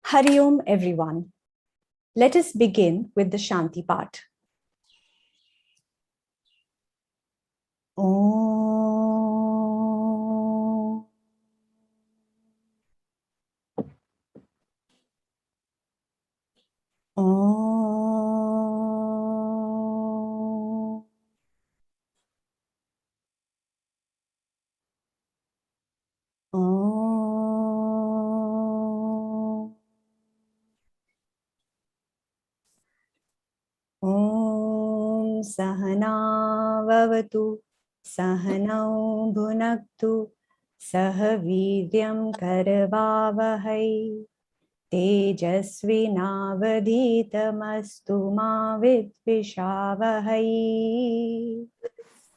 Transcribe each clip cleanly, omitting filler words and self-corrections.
Hari Om, everyone. Let us begin with the Shanti part. Om. Om. Om. Om Sahana Vavatu Sahanau Bhunaktu Sahaviryam Karavavahai Tejasvinavaditamastu ma vidvishavahai.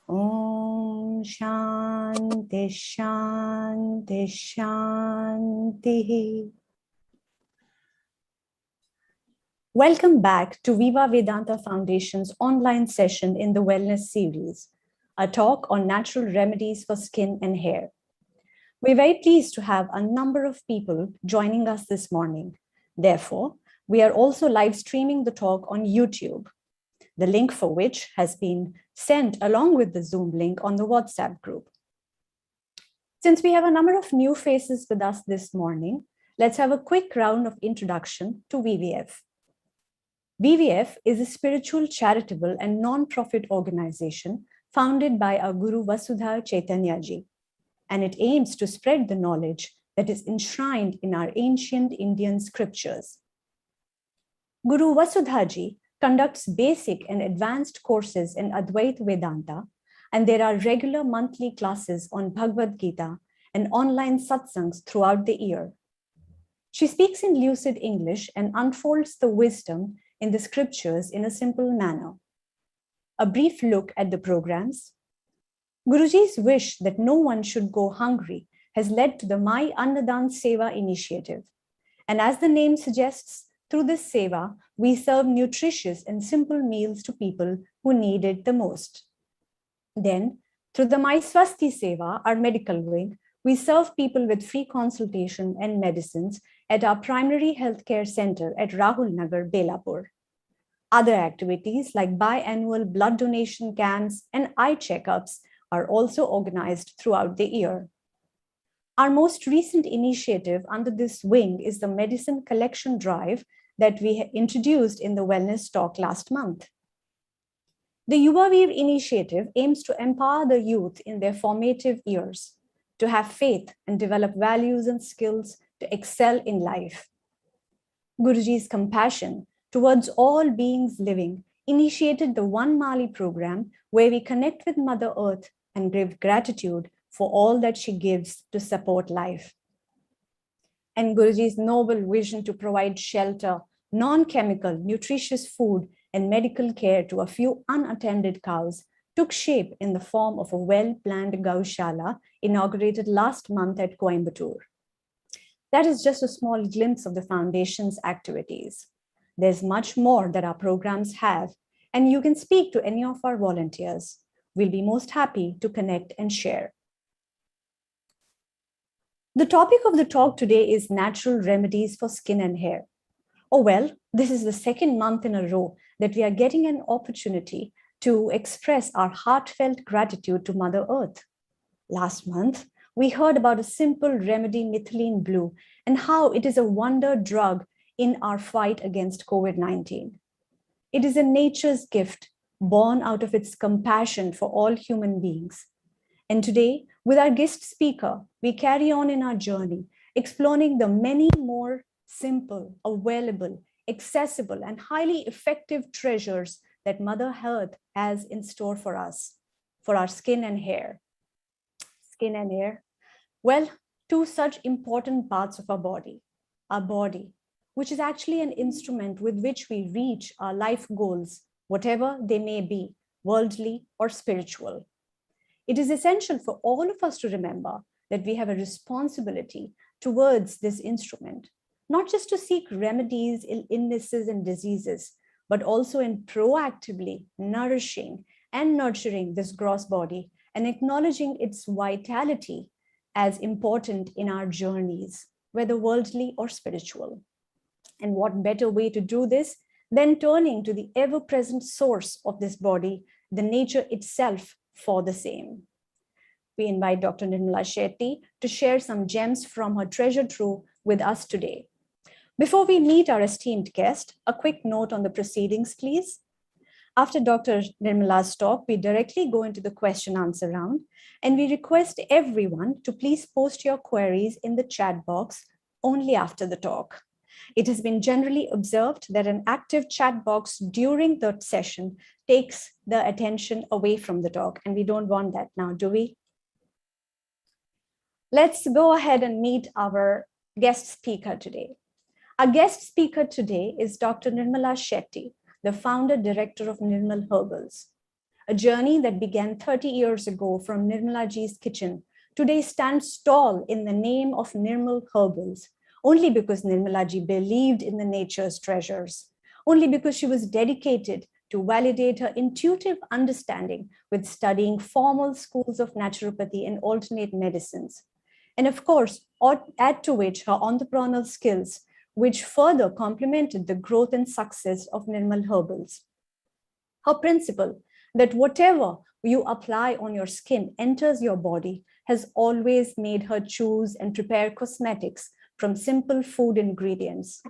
Om Shanti Shanti Shanti. Welcome back to Viva Vedanta Foundation's online session in the Wellness Series, a talk on natural remedies for skin and hair. We're very pleased to have a number of people joining us this morning. Therefore, we are also live streaming the talk on YouTube, the link for which has been sent along with the Zoom link on the WhatsApp group. Since we have a number of new faces with us this morning, let's have a quick round of introduction to VVF. VVF is a spiritual, charitable, and non-profit organization founded by our Guru Vasudha Chaitanyaji, and it aims to spread the knowledge that is enshrined in our ancient Indian scriptures. Guru Vasudhaji conducts basic and advanced courses in Advaita Vedanta, and there are regular monthly classes on Bhagavad Gita and online satsangs throughout the year. She speaks in lucid English and unfolds the wisdom in the scriptures in a simple manner. A brief look at the programs. Guruji's wish that no one should go hungry has led to the My Annadan Seva initiative. And as the name suggests, through this seva, we serve nutritious and simple meals to people who need it the most. Then, through the My Swasti Seva, our medical wing, we serve people with free consultation and medicines at our primary healthcare center at Rahul Nagar, Belapur. Other activities like biannual blood donation camps and eye checkups are also organized throughout the year. Our most recent initiative under this wing is the medicine collection drive that we introduced in the wellness talk last month. The Yuvaveer initiative aims to empower the youth in their formative years, to have faith and develop values and skills to excel in life. Guruji's compassion towards all beings living initiated the One Mali program, where we connect with Mother Earth and give gratitude for all that she gives to support life. And Guruji's noble vision to provide shelter, non-chemical, nutritious food, and medical care to a few unattended cows took shape in the form of a well-planned Gaushala inaugurated last month at Coimbatore. That is just a small glimpse of the Foundation's activities. There's much more that our programs have, and you can speak to any of our volunteers. We'll be most happy to connect and share. The topic of the talk today is natural remedies for skin and hair. Oh well, this is the second month in a row that we are getting an opportunity to express our heartfelt gratitude to Mother Earth. Last month, we heard about a simple remedy, methylene blue, and how it is a wonder drug in our fight against COVID-19. It is a nature's gift, born out of its compassion for all human beings. And today, with our guest speaker, we carry on in our journey, exploring the many more simple, available, accessible, and highly effective treasures that Mother Earth has in store for us, for our skin and hair. Skin and hair. Well, two such important parts of our body, which is actually an instrument with which we reach our life goals, whatever they may be, worldly or spiritual. It is essential for all of us to remember that we have a responsibility towards this instrument, not just to seek remedies in illnesses and diseases, but also in proactively nourishing and nurturing this gross body and acknowledging its vitality as important in our journeys, whether worldly or spiritual. And what better way to do this than turning to the ever-present source of this body, the nature itself, for the same. We invite Dr. Nirmala Shetty to share some gems from her treasure trove with us today. Before we meet our esteemed guest, a quick note on the proceedings, please. After Dr. Nirmala's talk, we directly go into the question answer round, and we request everyone to please post your queries in the chat box only after the talk. It has been generally observed that an active chat box during the session takes the attention away from the talk, and we don't want that now, do we? Let's go ahead and meet our guest speaker today. Our guest speaker today is Dr. Nirmala Shetty, the founder director of Nirmal Herbals. A journey that began 30 years ago from Nirmala Ji's kitchen today stands tall in the name of Nirmal Herbals, only because Nirmala Ji believed in the nature's treasures, only because she was dedicated to validate her intuitive understanding with studying formal schools of naturopathy and alternate medicines. And of course, add to which her entrepreneurial skills, which further complemented the growth and success of Nirmal Herbals. Her principle that whatever you apply on your skin enters your body has always made her choose and prepare cosmetics from simple food ingredients.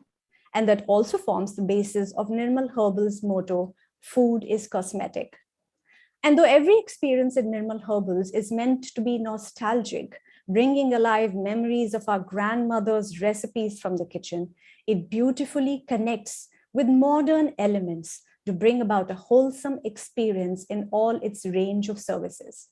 And that also forms the basis of Nirmal Herbals' motto, food is cosmetic. And though every experience in Nirmal Herbals is meant to be nostalgic, bringing alive memories of our grandmother's recipes from the kitchen, it beautifully connects with modern elements to bring about a wholesome experience in all its range of services.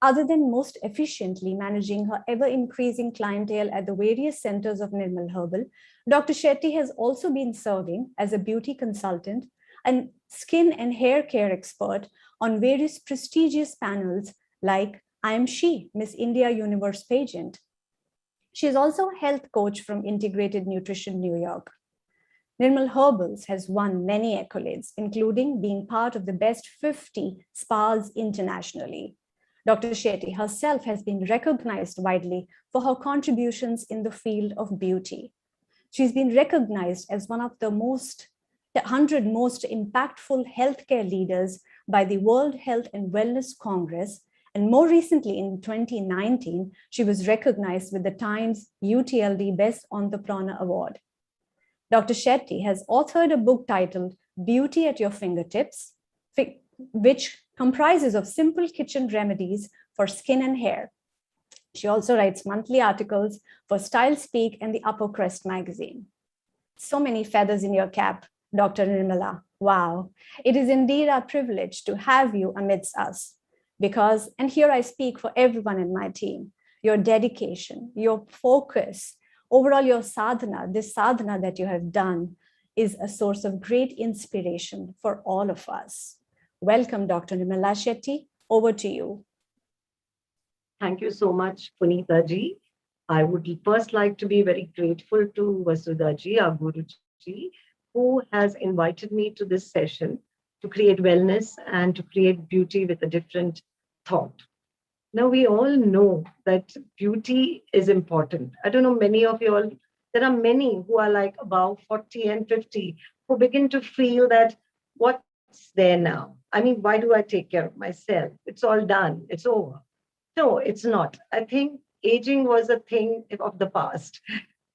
Other than most efficiently managing her ever-increasing clientele at the various centers of Nirmal Herbal, Dr. Shetty has also been serving as a beauty consultant and skin and hair care expert on various prestigious panels like I Am She, Miss India Universe pageant. She is also a health coach from Integrated Nutrition New York. Nirmal Herbals has won many accolades, including being part of the best 50 spas internationally. Dr. Shetty herself has been recognized widely for her contributions in the field of beauty. She's been recognized as one of the 100 most impactful healthcare leaders by the World Health and Wellness Congress. And more recently, in 2019, she was recognized with the Times UTLD Best Entrepreneur Award. Dr. Shetty has authored a book titled Beauty at Your Fingertips, which comprises of simple kitchen remedies for skin and hair. She also writes monthly articles for Style Speak and the Upper Crest magazine. So many feathers in your cap, Dr. Nirmala. Wow. It is indeed our privilege to have you amidst us. Because, and here I speak for everyone in my team, your dedication, your focus, overall your sadhana, this sadhana that you have done is a source of great inspiration for all of us. Welcome, Dr. Nirmala Shetty. Over to you. Thank you so much, Punita ji. I would first like to be very grateful to Vasudha ji, our Guru ji, who has invited me to this session to create wellness and to create beauty with a different thought. Now, we all know that beauty is important. I don't know, many of you all, there are many who are like about 40 and 50 who begin to feel that what's there now? I mean, why do I take care of myself? It's all done. It's over. No, it's not. I think aging was a thing of the past.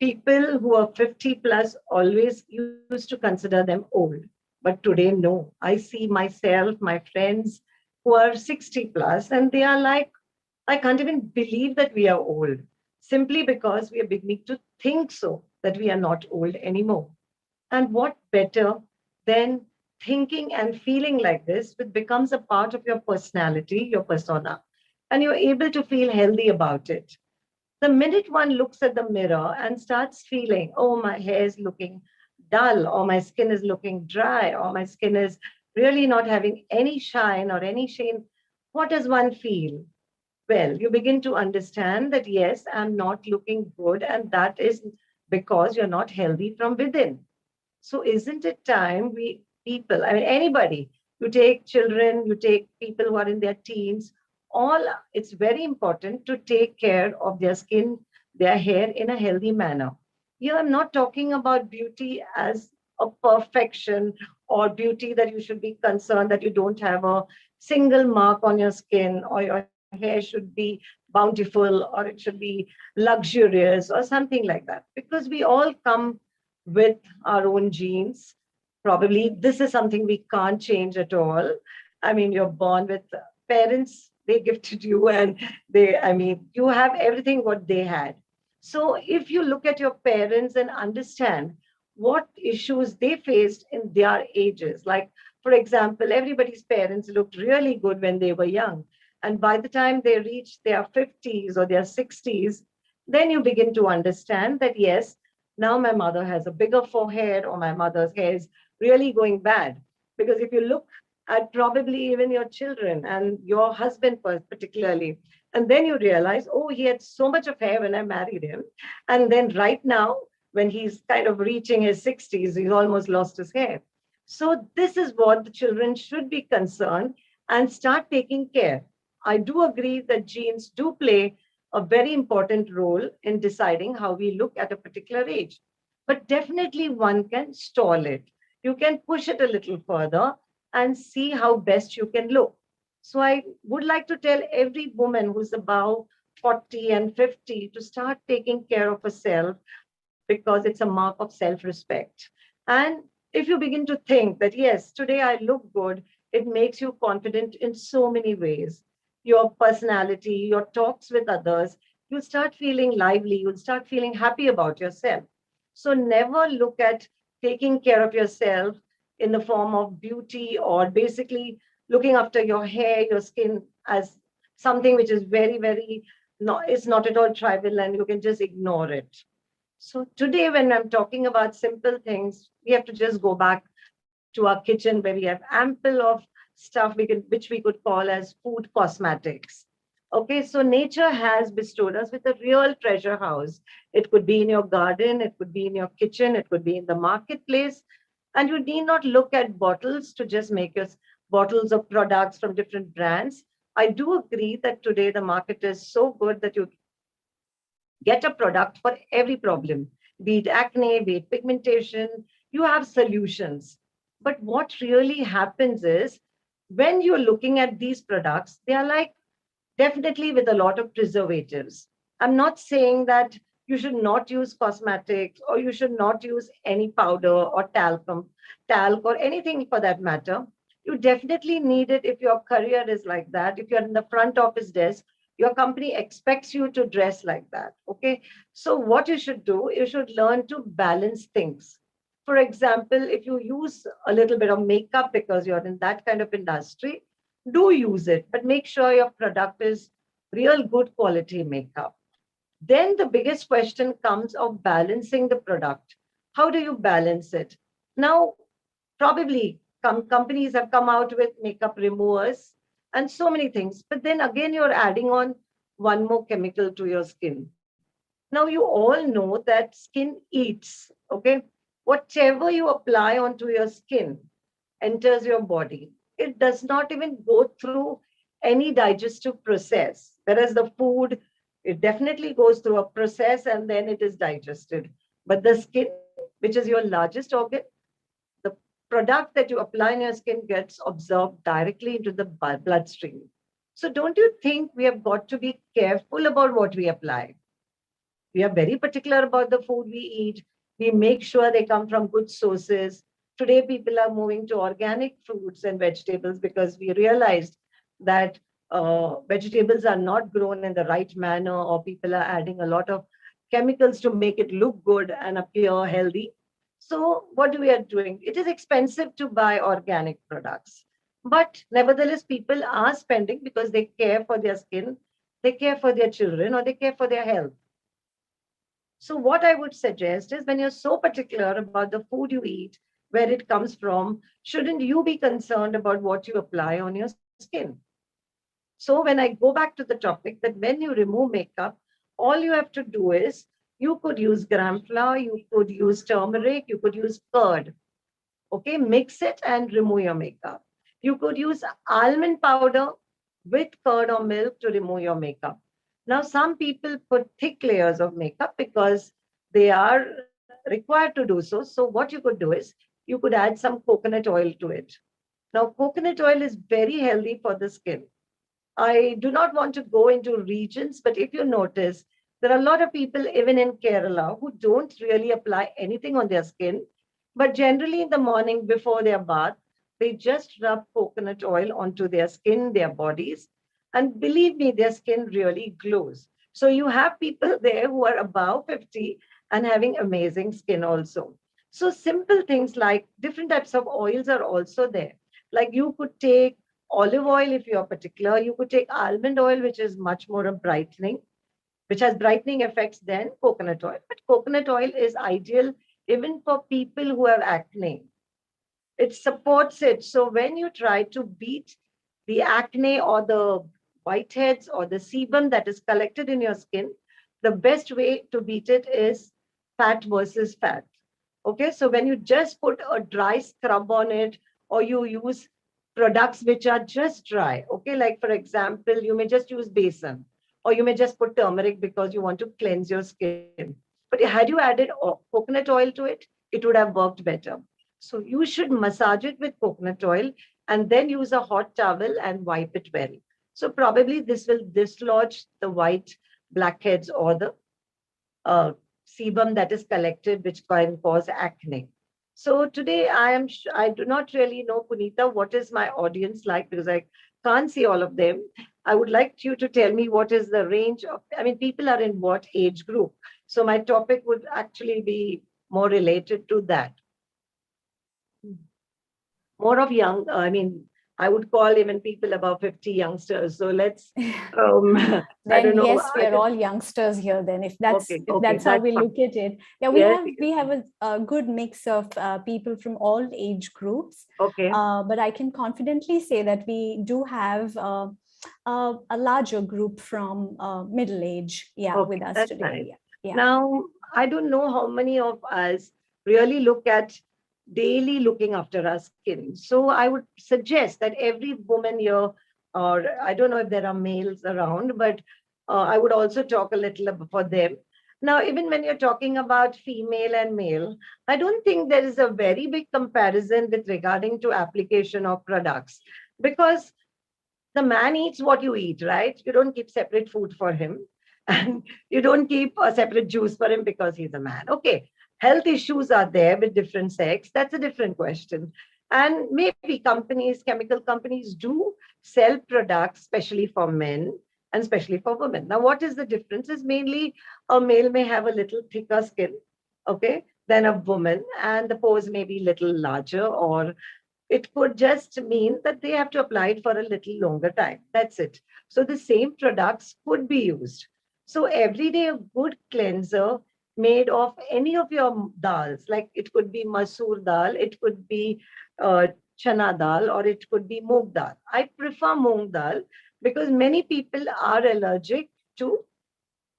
People who are 50 plus always used to consider them old. But today, no. I see myself, my friends who are 60 plus, and they are like, I can't even believe that we are old, simply because we are beginning to think so, that we are not old anymore. And what better than thinking and feeling like this, which becomes a part of your personality, your persona, and you're able to feel healthy about it. The minute one looks at the mirror and starts feeling, oh, my hair is looking dull, or my skin is looking dry, or my skin is really not having any shine or any sheen, what does one feel? Well, you begin to understand that, yes, I'm not looking good, and that is because you're not healthy from within. So isn't it time people, I mean, anybody, you take children, you take people who are in their teens, all, it's very important to take care of their skin, their hair in a healthy manner. Here, I'm not talking about beauty as a perfection or beauty that you should be concerned that you don't have a single mark on your skin or your hair should be bountiful or it should be luxurious or something like that. Because we all come with our own genes. Probably this is something we can't change at all. I mean, you're born with parents, they gifted you, and I mean, you have everything what they had. So if you look at your parents and understand what issues they faced in their ages, like, for example, everybody's parents looked really good when they were young. And by the time they reach their 50s or their 60s, then you begin to understand that, yes, now my mother has a bigger forehead or my mother's hair is really going bad. Because if you look at probably even your children and your husband particularly, and then you realize, oh, he had so much of hair when I married him. And then right now, when he's kind of reaching his 60s, he's almost lost his hair. So this is what the children should be concerned and start taking care. I do agree that genes do play a very important role in deciding how we look at a particular age. But definitely one can stall it. You can push it a little further and see how best you can look. So I would like to tell every woman who's above 40 and 50 to start taking care of herself because it's a mark of self-respect. And if you begin to think that, yes, today I look good, it makes you confident in so many ways. Your personality, your talks with others, you'll start feeling lively, you'll start feeling happy about yourself. So never look at taking care of yourself in the form of beauty or basically looking after your hair, your skin as something which is very, very, not, it's not at all trivial and you can just ignore it. So today, when I'm talking about simple things, we have to just go back to our kitchen where we have ample of stuff which we could call as food cosmetics. Okay, so nature has bestowed us with a real treasure house. It could be in your garden, it could be in your kitchen, it could be in the marketplace. And you need not look at bottles to just make your bottles of products from different brands. I do agree that today the market is so good that you get a product for every problem, be it acne, be it pigmentation, you have solutions. But what really happens is when you're looking at these products, they are like definitely with a lot of preservatives. I'm not saying that you should not use cosmetics or you should not use any powder or talc or anything for that matter. You definitely need it if your career is like that. If you're in the front office desk, your company expects you to dress like that. Okay. So, what you should do, you should learn to balance things. For example, if you use a little bit of makeup because you're in that kind of industry, do use it, but make sure your product is real good quality makeup. Then the biggest question comes of balancing the product. How do you balance it? Now, probably companies have come out with makeup removers and so many things, but then again, you're adding on one more chemical to your skin. Now, you all know that skin eats, okay? Whatever you apply onto your skin enters your body. It does not even go through any digestive process. Whereas the food, it definitely goes through a process and then it is digested. But the skin, which is your largest organ, the product that you apply in your skin gets absorbed directly into the bloodstream. So don't you think we have got to be careful about what we apply? We are very particular about the food we eat. We make sure they come from good sources. Today, people are moving to organic fruits and vegetables because we realized that vegetables are not grown in the right manner, or people are adding a lot of chemicals to make it look good and appear healthy. So, what we are doing? It is expensive to buy organic products. But nevertheless, people are spending because they care for their skin, they care for their children, or they care for their health. So, what I would suggest is when you're so particular about the food you eat, where it comes from, shouldn't you be concerned about what you apply on your skin? So, when I go back to the topic that when you remove makeup, all you have to do is you could use gram flour, you could use turmeric, you could use curd. Okay, mix it and remove your makeup. You could use almond powder. with curd or milk to remove your makeup. Now, some people put thick layers of makeup because they are required to do so. So, what you could do is you could add some coconut oil to it. Now, coconut oil is very healthy for the skin. I do not want to go into regions, but if you notice, there are a lot of people, even in Kerala, who don't really apply anything on their skin. But generally, in the morning before their bath, they just rub coconut oil onto their skin, their bodies. And believe me, their skin really glows. So you have people there who are above 50 and having amazing skin also. So simple things like different types of oils are also there. Like you could take olive oil if you're particular. You could take almond oil, which is much more of brightening, which has brightening effects than coconut oil. But coconut oil is ideal even for people who have acne. It supports it. So when you try to beat the acne or the whiteheads or the sebum that is collected in your skin, the best way to beat it is fat versus fat. Okay, so when you just put a dry scrub on it, or you use products which are just dry, okay, like for example, you may just use besan, or you may just put turmeric because you want to cleanse your skin. But had you added coconut oil to it, it would have worked better. So you should massage it with coconut oil and then use a hot towel and wipe it well. So probably this will dislodge the white blackheads or the uh, sebum that is collected, which can cause acne. So today I do not really know, Punita, what is my audience like because I can't see all of them. I would like you to tell me what is the range of, I mean, people are in what age group? So my topic would actually be more related to that. More of young, I mean, I would call even people above 50 youngsters. So let's, um, I Then don't know. yes, we are all youngsters here. Then if that's Okay, if okay, that's how that's we fine. look at it, yeah, we Yes, have we have a good mix of people from all age groups. okay, But I can confidently say that we do have a larger group from middle age, yeah, with okay, us that's today. nice. Yeah, yeah. Now, I don't know how many of us really look at daily looking after our skin. So I would suggest that every woman here, or I don't know if there are males around, but I would also talk a little for them. Now, even when you're talking about female and male, I don't think there is a very big comparison with regarding to application of products because the man eats what you eat, right? You don't keep separate food for him and you don't keep a separate juice for him because he's a man. Okay, health issues are there with different sex. That's a different question. And maybe companies, chemical companies do sell products, especially for men and especially for women. Now, what is the difference? Is mainly a male may have a little thicker skin, okay, than a woman, and the pores may be little larger, or it could just mean that they have to apply it for a little longer time. That's it. So the same products could be used. So every day, a good cleanser made of any of your dals, like it could be masoor dal, it could be uh, chana dal, or it could be moong dal. I prefer moong dal because many people are allergic to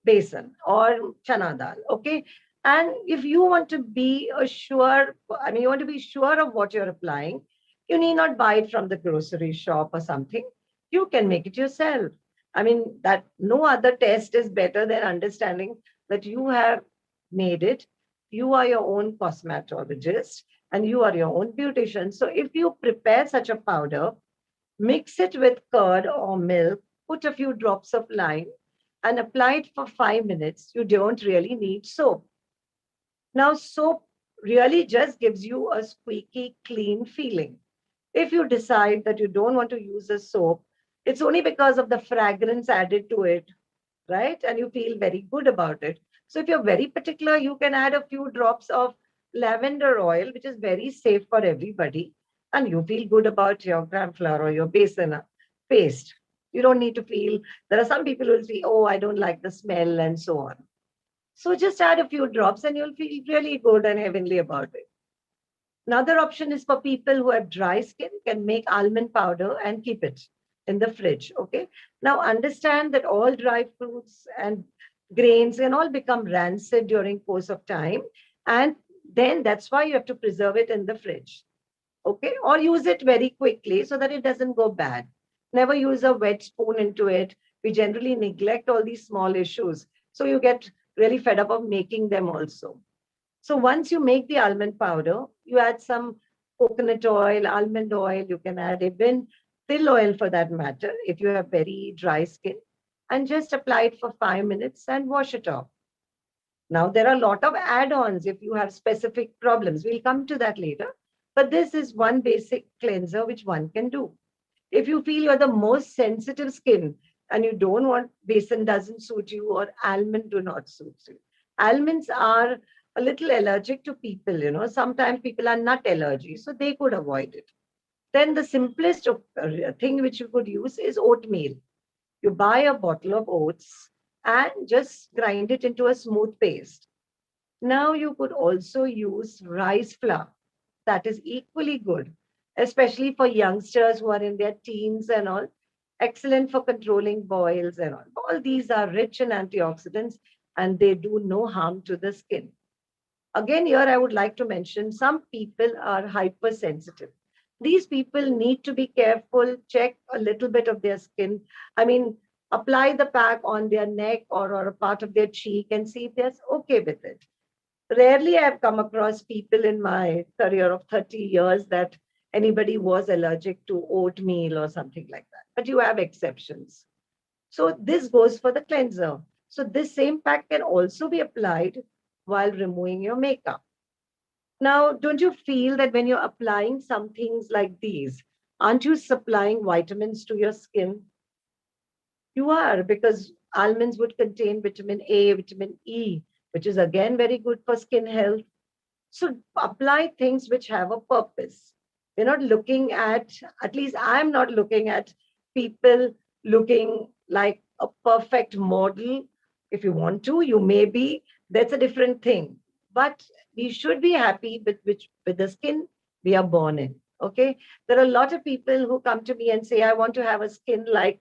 besan or chana dal. Okay. And if you want to be a sure, I mean, you want to be sure of what you're applying, you need not buy it from the grocery shop or something. You can make it yourself. I mean, that no other test is better than understanding that you have made it. You are your own cosmetologist and you are your own beautician. So if you prepare such a powder, mix it with curd or milk, put a few drops of lime, and apply it for 5 minutes. You don't really need soap. Now, soap really just gives you a squeaky, clean feeling. If you decide that you don't want to use a soap, it's only because of the fragrance added to it, right? And you feel very good about it. So if you're very particular, you can add a few drops of lavender oil, which is very safe for everybody. And you feel good about your gram flour or your besan paste. You don't need to feel, there are some people who will say, oh, I don't like the smell and so on. So just add a few drops and you'll feel really good and heavenly about it. Another option is for people who have dry skin, can make almond powder and keep it in the fridge. Okay. Now understand that all dry fruits and grains can all become rancid during course of time. And then that's why you have to preserve it in the fridge. Okay. Or use it very quickly so that it doesn't go bad. never use a wet spoon into it. We generally neglect all these small issues. So you get really fed up of making them also. So once you make the almond powder, you add some coconut oil, almond oil, you can add even till oil for that matter, if you have very dry skin, and just apply it for 5 minutes and wash it off. Now, there are a lot of add-ons if you have specific problems. We'll come to that later. But this is one basic cleanser which one can do. If you feel you're the most sensitive skin and you don't want basin doesn't suit you or almond do not suit you. Almonds are a little allergic to people, Sometimes people are nut allergy, so they could avoid it. Then the simplest thing which you could use is oatmeal. You buy a bottle of oats and just grind it into a smooth paste. Now you could also use rice flour. That is equally good, especially for youngsters who are in their teens and all. Excellent for controlling boils and all. All these are rich in antioxidants and they do no harm to the skin. Again, here I would like to mention some people are hypersensitive. These people need to be careful, check a little bit of their skin. I mean, apply the pack on their neck or a part of their cheek and see if they're okay with it. Rarely I've come across people in my career of 30 years that anybody was allergic to oatmeal or something like that. But you have exceptions. So this goes for the cleanser. So this same pack can also be applied while removing your makeup. Now, don't you feel that when you're applying some things like these, aren't you supplying vitamins to your skin? You are, because almonds would contain vitamin A, vitamin E, which is again very good for skin health. So apply things which have a purpose. We're not looking at least I'm not looking at people looking like a perfect model. If you want to, you may be, that's a different thing. But we should be happy with the skin we are born in. Okay. There are a lot of people who come to me and say, I want to have a skin like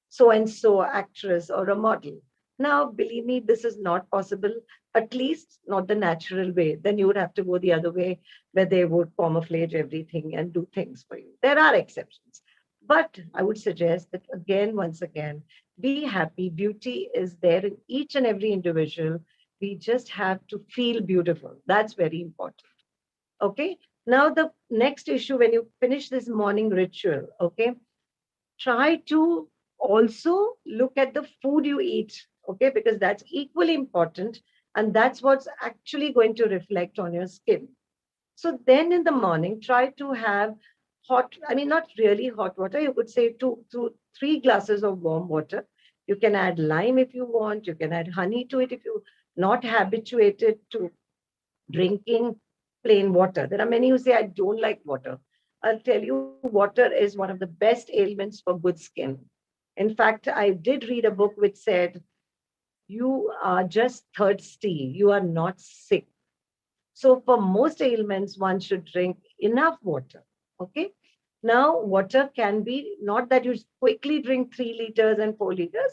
so and so actress or a model. Now, believe me, this is not possible, at least not the natural way. Then you would have to go the other way where they would camouflage everything and do things for you. There are exceptions. But I would suggest that again, once again, be happy. Beauty is there in each and every individual. We just have to feel beautiful. That's very important. Okay. Now, the next issue when you finish this morning ritual, okay, try to also look at the food you eat, okay, because that's equally important and that's what's actually going to reflect on your skin. So then in the morning, try to have hot, I mean, not really hot water, you could say 2 to 3 glasses of warm water. You can add lime if you want, you can add honey to it if you're not habituated to drinking plain water. There are many who say, I don't like water. I'll tell you, water is one of the best ailments for good skin. In fact, I did read a book which said, you are just thirsty, you are not sick. So, for most ailments, one should drink enough water. Okay. Now, water can be not that you quickly drink 3 liters and 4 liters.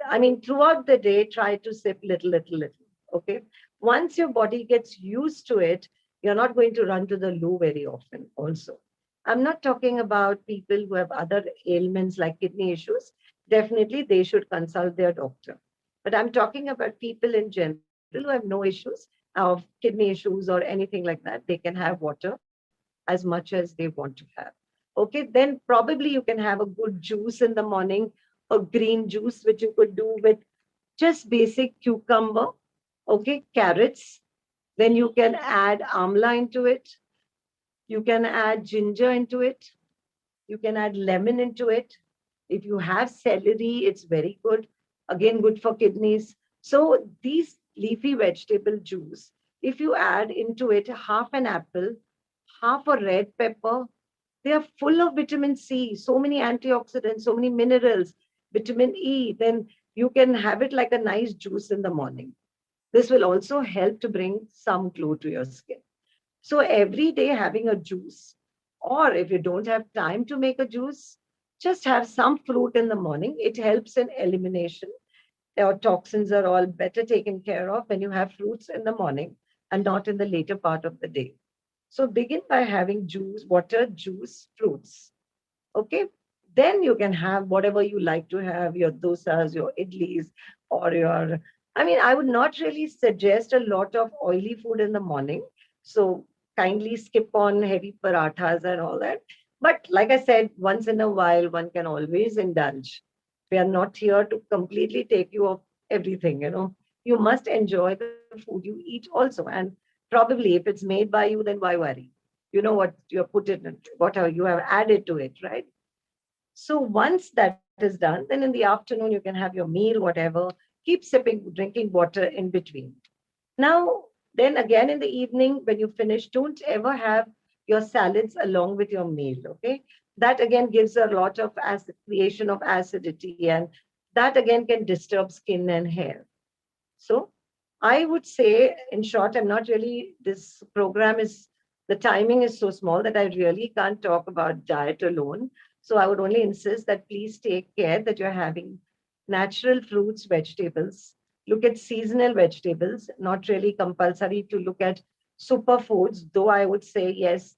I mean, throughout the day, try to sip little, little, little. Okay. Once your body gets used to it, you're not going to run to the loo very often, also. I'm not talking about people who have other ailments like kidney issues. Definitely, they should consult their doctor. But I'm talking about people in general who have no issues of kidney issues or anything like that. They can have water as much as they want to have. Okay, then probably you can have a good juice in the morning, a green juice, which you could do with just basic cucumber, okay, carrots. Then you can add amla into it. You can add ginger into it. You can add lemon into it. If you have celery, it's very good. Again, good for kidneys. So these leafy vegetable juice, if you add into it half an apple, half a red pepper, they are full of vitamin C, so many antioxidants, so many minerals, vitamin E. Then you can have it like a nice juice in the morning. This will also help to bring some glow to your skin. So every day having a juice, or if you don't have time to make a juice, just have some fruit in the morning. It helps in elimination. Your toxins are all better taken care of when you have fruits in the morning and not in the later part of the day. So begin by having juice, water, juice, fruits. Okay. Then you can have whatever you like to have, your dosas, your idlis, or your, I mean, I would not really suggest a lot of oily food in the morning. So kindly skip on heavy parathas and all that. But like I said, once in a while, one can always indulge. We are not here to completely take you off everything, you know. You must enjoy the food you eat also. And probably if it's made by you, then why worry? You know what you have put in it, what you have added to it, right? So once that is done, then in the afternoon you can have your meal, whatever. Keep sipping, drinking water in between. Now, then again in the evening, when you finish, don't ever have your salads along with your meal. Okay, that again gives a lot of acid, creation of acidity, and that again can disturb skin and hair. So I would say, in short, I'm not really, this program is, the timing is so small that I really can't talk about diet alone. So I would only insist that please take care that you're having natural fruits, vegetables. Look at seasonal vegetables, not really compulsory to look at superfoods, though I would say, yes,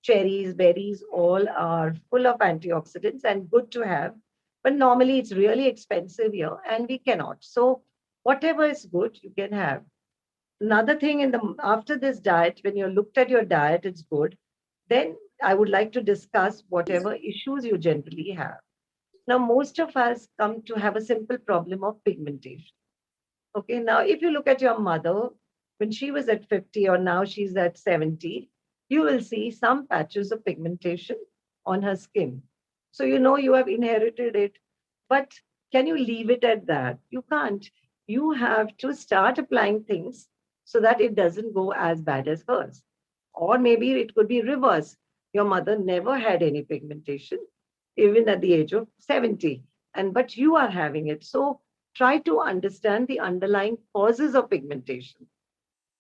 cherries, berries, all are full of antioxidants and good to have. But normally it's really expensive here and we cannot. So whatever is good, you can have. Another thing in the after this diet, when you looked at your diet, it's good. Then I would like to discuss whatever issues you generally have. Now, most of us come to have a simple problem of pigmentation. Okay, now if you look at your mother, when she was at 50 or now she's at 70, you will see some patches of pigmentation on her skin. So you know you have inherited it, but can you leave it at that? You can't. You have to start applying things so that it doesn't go as bad as hers. Or maybe it could be reverse. Your mother never had any pigmentation, even at the age of 70, and but you are having it. So try to understand the underlying causes of pigmentation.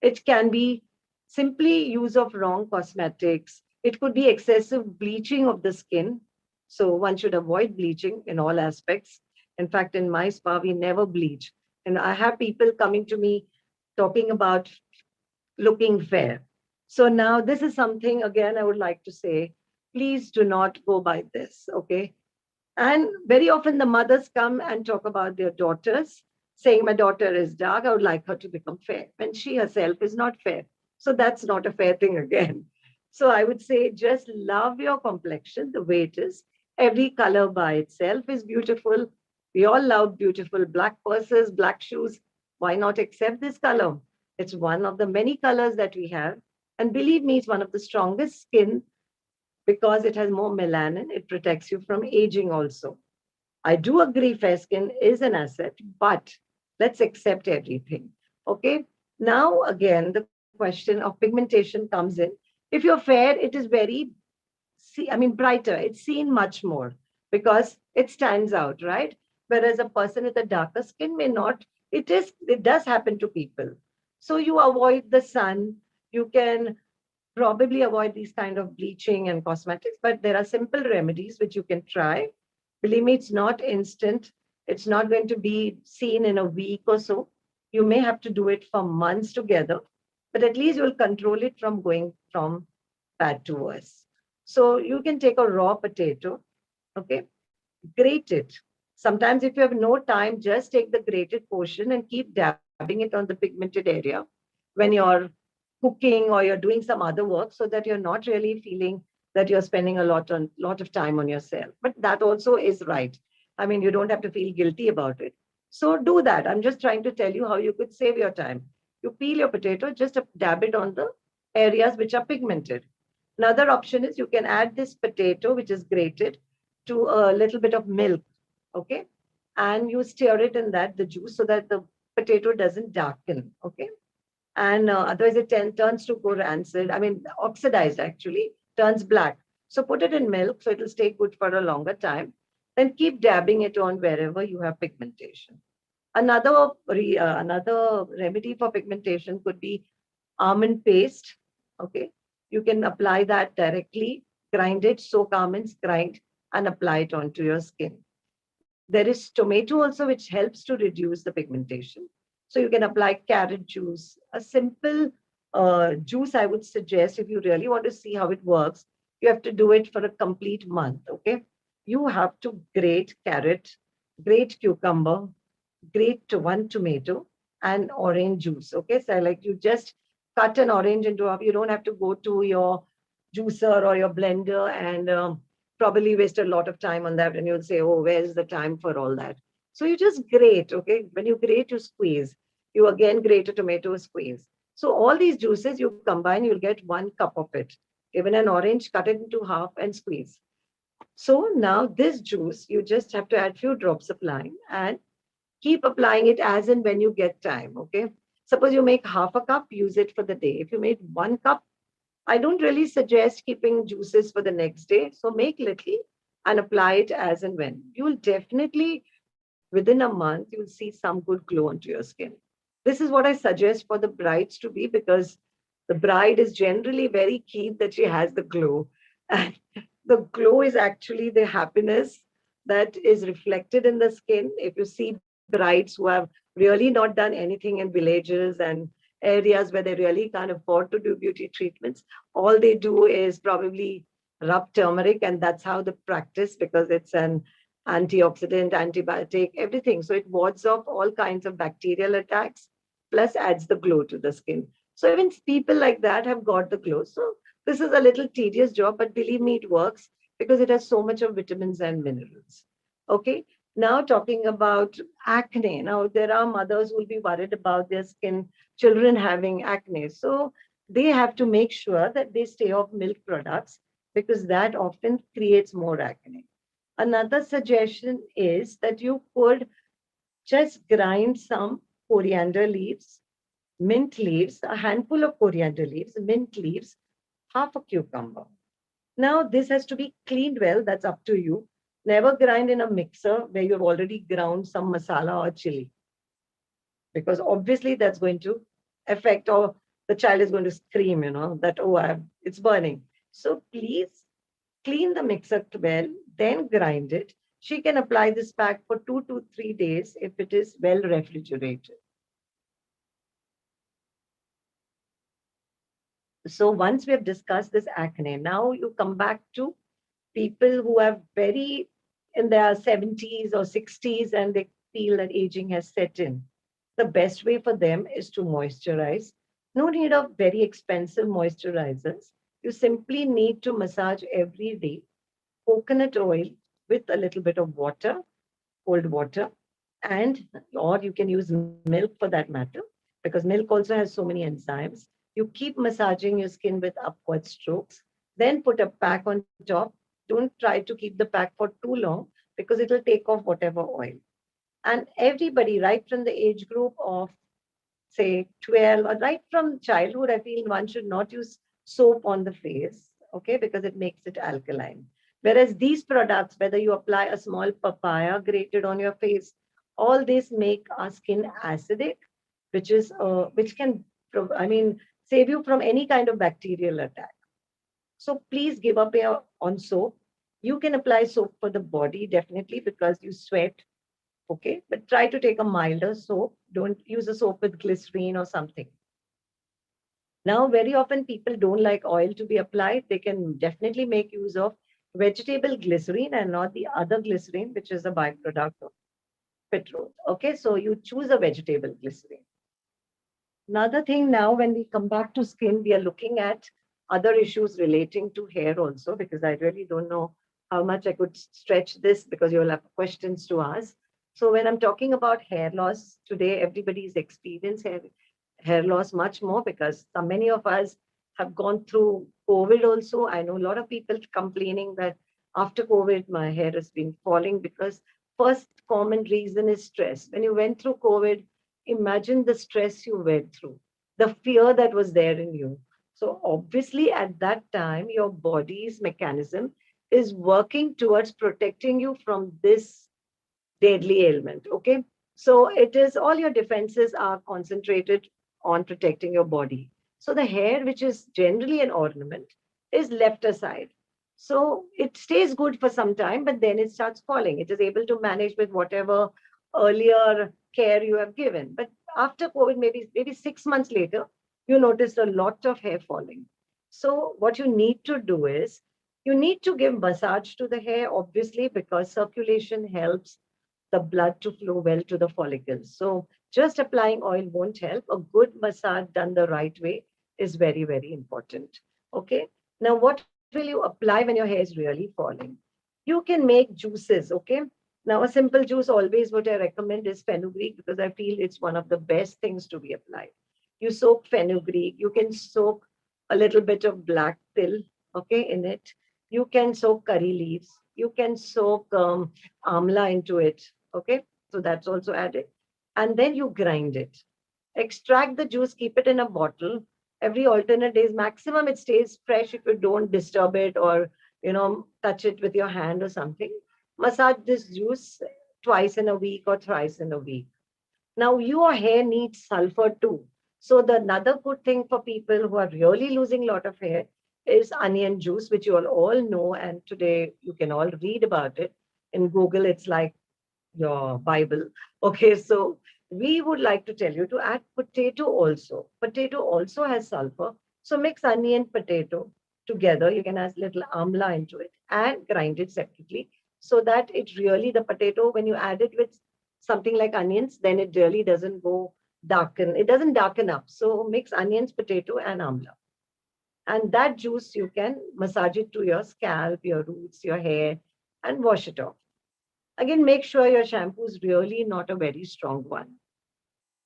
It can be simply use of wrong cosmetics. It could be excessive bleaching of the skin. So one should avoid bleaching in all aspects. In fact, in my spa, we never bleach. And I have people coming to me talking about looking fair. So now this is something, again, I would like to say, please do not go by this, okay? And very often the mothers come and talk about their daughters, saying, my daughter is dark, I would like her to become fair, when she herself is not fair. So that's not a fair thing again. So I would say just love your complexion the way it is. Every color by itself is beautiful. We all love beautiful black purses, black shoes. Why not accept this color? It's one of the many colors that we have. And believe me, it's one of the strongest skin because it has more melanin. It protects you from aging also. I do agree fair skin is an asset, but let's accept everything. Okay. Now, again, the question of pigmentation comes in. If you're fair, it is very, brighter. It's seen much more because it stands out, right? Whereas a person with a darker skin may not. It does happen to people. So you avoid the sun. You can probably avoid these kind of bleaching and cosmetics, but there are simple remedies which you can try. Believe me, it's not instant. It's not going to be seen in a week or so. You may have to do it for months together, but at least you'll control it from going from bad to worse. So you can take a raw potato, okay, grate it. Sometimes if you have no time, just take the grated portion and keep dabbing it on the pigmented area when you're cooking or you're doing some other work so that you're not really feeling that you're spending a lot of time on yourself. But that also is right. I mean, you don't have to feel guilty about it. So do that. I'm just trying to tell you how you could save your time. You peel your potato, just dab it on the areas which are pigmented. Another option is you can add this potato, which is grated, to a little bit of milk, okay? And you stir it in that, the juice, so that the potato doesn't darken, okay? And otherwise it turns to go rancid. I mean, oxidized actually, turns black. So put it in milk so it'll stay good for a longer time. Then keep dabbing it on wherever you have pigmentation. Another remedy for pigmentation could be almond paste. Okay, you can apply that directly, grind it, soak almonds, grind, and apply it onto your skin. There is tomato also, which helps to reduce the pigmentation. So you can apply carrot juice, a simple juice I would suggest if you really want to see how it works. You have to do it for a complete month. Okay, you have to grate carrot, grate cucumber, grate one tomato, and orange juice. Okay, so like you just cut an orange into half. You don't have to go to your juicer or your blender and probably waste a lot of time on that. And you'll say, oh, where's the time for all that? So you just grate. Okay, when you grate, you squeeze. You again grate a tomato, squeeze. So all these juices you combine, you'll get 1 cup of it. Even an orange, cut it into half and squeeze. So now this juice, you just have to add few drops of lime and keep applying it as and when you get time. Okay. Suppose you make half a cup, use it for the day. If you made 1 cup, I don't really suggest keeping juices for the next day. So make little and apply it as and when. You will definitely, within a month, you'll see some good glow onto your skin. This is what I suggest for the brides to be, because the bride is generally very keen that she has the glow. And the glow is actually the happiness that is reflected in the skin. If you see brides who have really not done anything in villages and areas where they really can't afford to do beauty treatments, all they do is probably rub turmeric, and that's how they practice, because it's an antioxidant, antibiotic, everything. So it wards off all kinds of bacterial attacks, plus adds the glow to the skin. So even people like that have got the glow. So this is a little tedious job, but believe me, it works because it has so much of vitamins and minerals. Okay. Now talking about acne. Now there are mothers who will be worried about their skin, children having acne. So they have to make sure that they stay off milk products, because that often creates more acne. Another suggestion is that you could just grind some coriander leaves, mint leaves, a handful of coriander leaves, mint leaves, half a cucumber. Now, this has to be cleaned well. That's up to you. Never grind in a mixer where you've already ground some masala or chili, because obviously that's going to affect, or the child is going to scream, that, oh, it's burning. So please clean the mixer well, then grind it. She can apply this pack for 2 to 3 days if it is well refrigerated. So once we have discussed this acne, now you come back to people who are very in their 70s or 60s and they feel that aging has set in. The best way for them is to moisturize. No need of very expensive moisturizers. You simply need to massage every day coconut oil with a little bit of water, cold water, and or you can use milk for that matter, because milk also has so many enzymes. You keep massaging your skin with upward strokes, then put a pack on top. Don't try to keep the pack for too long, because it will take off whatever oil. And everybody, right from the age group of say 12 or right from childhood, I feel one should not use soap on the face, okay, because it makes it alkaline. Whereas these products, whether you apply a small papaya grated on your face, all these make our skin acidic, which can, I mean, save you from any kind of bacterial attack. So please give up on soap. You can apply soap for the body, definitely, because you sweat. Okay, but try to take a milder soap. Don't use a soap with glycerine or something. Now, very often people don't like oil to be applied. They can definitely make use of vegetable glycerine and not the other glycerine, which is a byproduct of petrol. Okay, so you choose a vegetable glycerine. Another thing now, when we come back to skin, we are looking at other issues relating to hair also, because I really don't know how much I could stretch this, because you'll have questions to ask. So when I'm talking about hair loss today, everybody's experienced hair loss much more, because many of us have gone through COVID also. I know a lot of people complaining that after COVID, my hair has been falling, because first common reason is stress. When you went through COVID, imagine the stress you went through, the fear that was there in you. So obviously at that time, your body's mechanism is working towards protecting you from this deadly ailment. Okay. So it is all your defenses are concentrated on protecting your body. So the hair, which is generally an ornament, is left aside. So it stays good for some time, but then it starts falling. It is able to manage with whatever earlier care you have given. But after COVID, maybe 6 months later, you notice a lot of hair falling. So what you need to do is You need to give massage to the hair, obviously, because circulation helps the blood to flow well to the follicles. So just applying oil won't help. A good massage done the right way is very, very important. Okay. Now, what will you apply when your hair is really falling? You can make juices. Okay. Now, a simple juice, always what I recommend is fenugreek, because I feel it's one of the best things to be applied. You soak fenugreek. You can soak a little bit of black till, okay, in it. You can soak curry leaves. You can soak amla into it. Okay, so that's also added. And then you grind it. Extract the juice, keep it in a bottle. Every alternate days, maximum it stays fresh if you don't disturb it or touch it with your hand or something. Massage this juice twice in a week or thrice in a week. Now, your hair needs sulfur too. So, the another good thing for people who are really losing a lot of hair is onion juice, which you all know. And today you can all read about it in Google. It's like your Bible. Okay, so we would like to tell you to add potato also. Potato also has sulfur. So, mix onion, potato together. You can add little amla into it and grind it separately so that it really, the potato, when you add it with something like onions, then it really doesn't go darken. It doesn't darken up. So mix onions, potato, and amla. And that juice, you can massage it to your scalp, your roots, your hair, and wash it off. Again, make sure your shampoo is really not a very strong one.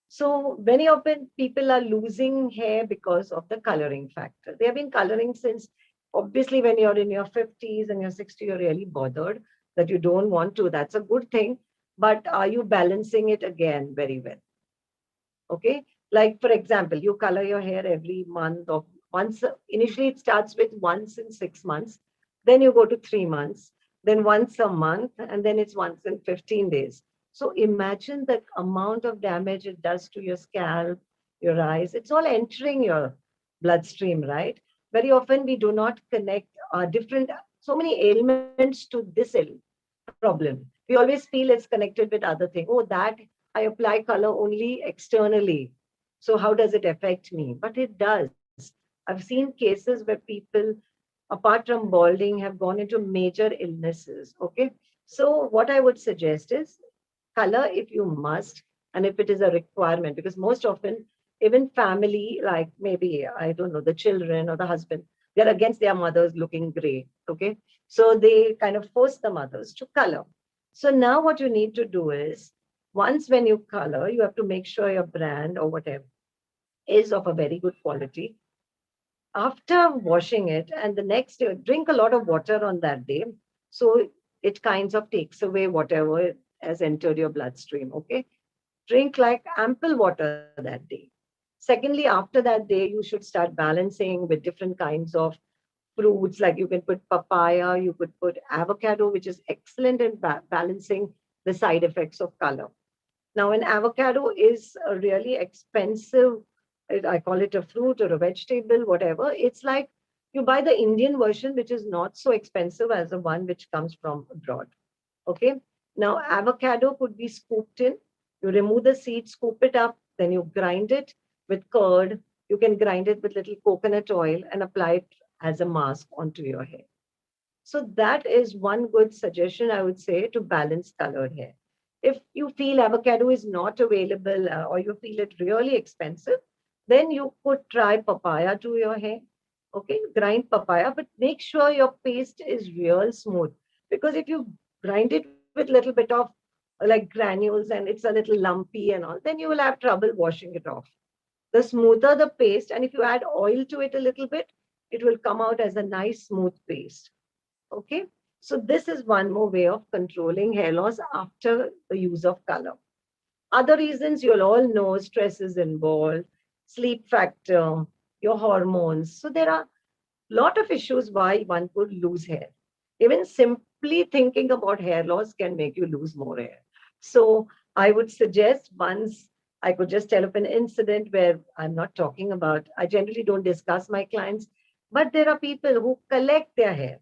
So many often people are losing hair because of the coloring factor. They have been coloring since, obviously, when you're in your 50s and your 60s, you're really bothered that you don't want to. That's a good thing. But are you balancing it again very well? Okay. Like, for example, you color your hair every month or once. Initially, it starts with once in 6 months. Then you go to 3 months, then once a month, and then it's once in 15 days. So imagine the amount of damage it does to your scalp, your eyes. It's all entering your bloodstream, right? Very often we do not connect different, so many ailments to this problem. We always feel it's connected with other thing. Oh, that I apply color only externally. So how does it affect me? But it does. I've seen cases where people, apart from balding, have gone into major illnesses. Okay. So what I would suggest is color if you must, and if it is a requirement, because most often, even family, like maybe, I don't know, the children or the husband, they're against their mothers looking gray. Okay. So they kind of force the mothers to color. So now what you need to do is, once when you color, you have to make sure your brand or whatever is of a very good quality. After washing it, and the next day, drink a lot of water on that day. So it kinds of takes away whatever has entered your bloodstream. Okay. Drink like ample water that day. Secondly, after that day, you should start balancing with different kinds of fruits. Like you can put papaya, you could put avocado, which is excellent in balancing the side effects of color. Now, an avocado is a really expensive, I call it a fruit or a vegetable, whatever. It's like you buy the Indian version, which is not so expensive as the one which comes from abroad. Okay. Now, avocado could be scooped in. You remove the seed, scoop it up, then you grind it with curd. You can grind it with little coconut oil and apply it as a mask onto your hair. So that is one good suggestion, I would say, to balance colored hair. If you feel avocado is not available or you feel it really expensive, then you could try papaya to your hair. Okay, grind papaya, but make sure your paste is real smooth. Because if you grind it with little bit of like granules and it's a little lumpy and all, then you will have trouble washing it off. The smoother the paste, and if you add oil to it a little bit, it will come out as a nice smooth paste. Okay. So this is one more way of controlling hair loss after the use of color. Other reasons you'll all know, stress is involved, sleep factor, your hormones. So there are a lot of issues why one could lose hair. Even simply thinking about hair loss can make you lose more hair. So I would suggest, once I could just tell of an incident where I'm not talking about, I generally don't discuss my clients, but there are people who collect their hair.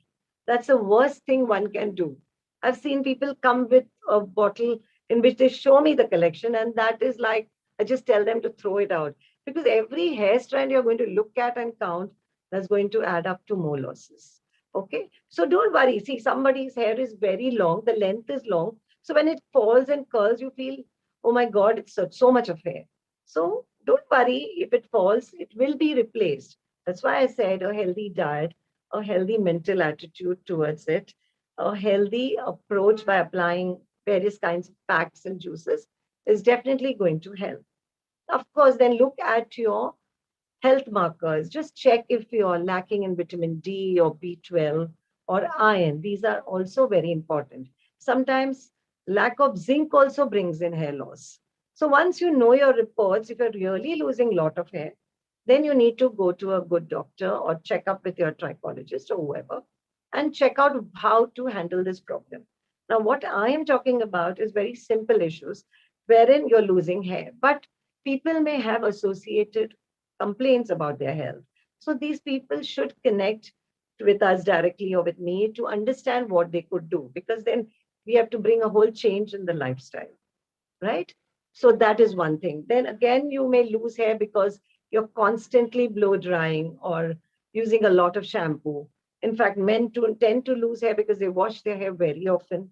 That's the worst thing one can do. I've seen people come with a bottle in which they show me the collection, and that is like, I just tell them to throw it out, because every hair strand you're going to look at and count, that's going to add up to more losses. Okay, so don't worry. See, somebody's hair is very long, the length is long. So when it falls and curls, you feel, oh my God, it's so much of hair. So don't worry, if it falls, it will be replaced. That's why I said a healthy diet, a healthy mental attitude towards it, a healthy approach by applying various kinds of packs and juices is definitely going to help. Of course, then look at your health markers. Just check if you're lacking in vitamin D or B12 or iron. These are also very important. Sometimes lack of zinc also brings in hair loss. So once you know your reports, if you're really losing a lot of hair, then you need to go to a good doctor or check up with your trichologist or whoever and check out how to handle this problem. Now, what I am talking about is very simple issues wherein you're losing hair, but people may have associated complaints about their health. So these people should connect with us directly or with me to understand what they could do, because then we have to bring a whole change in the lifestyle, right? So that is one thing. Then again, you may lose hair because you're constantly blow drying or using a lot of shampoo. In fact, men tend to lose hair because they wash their hair very often.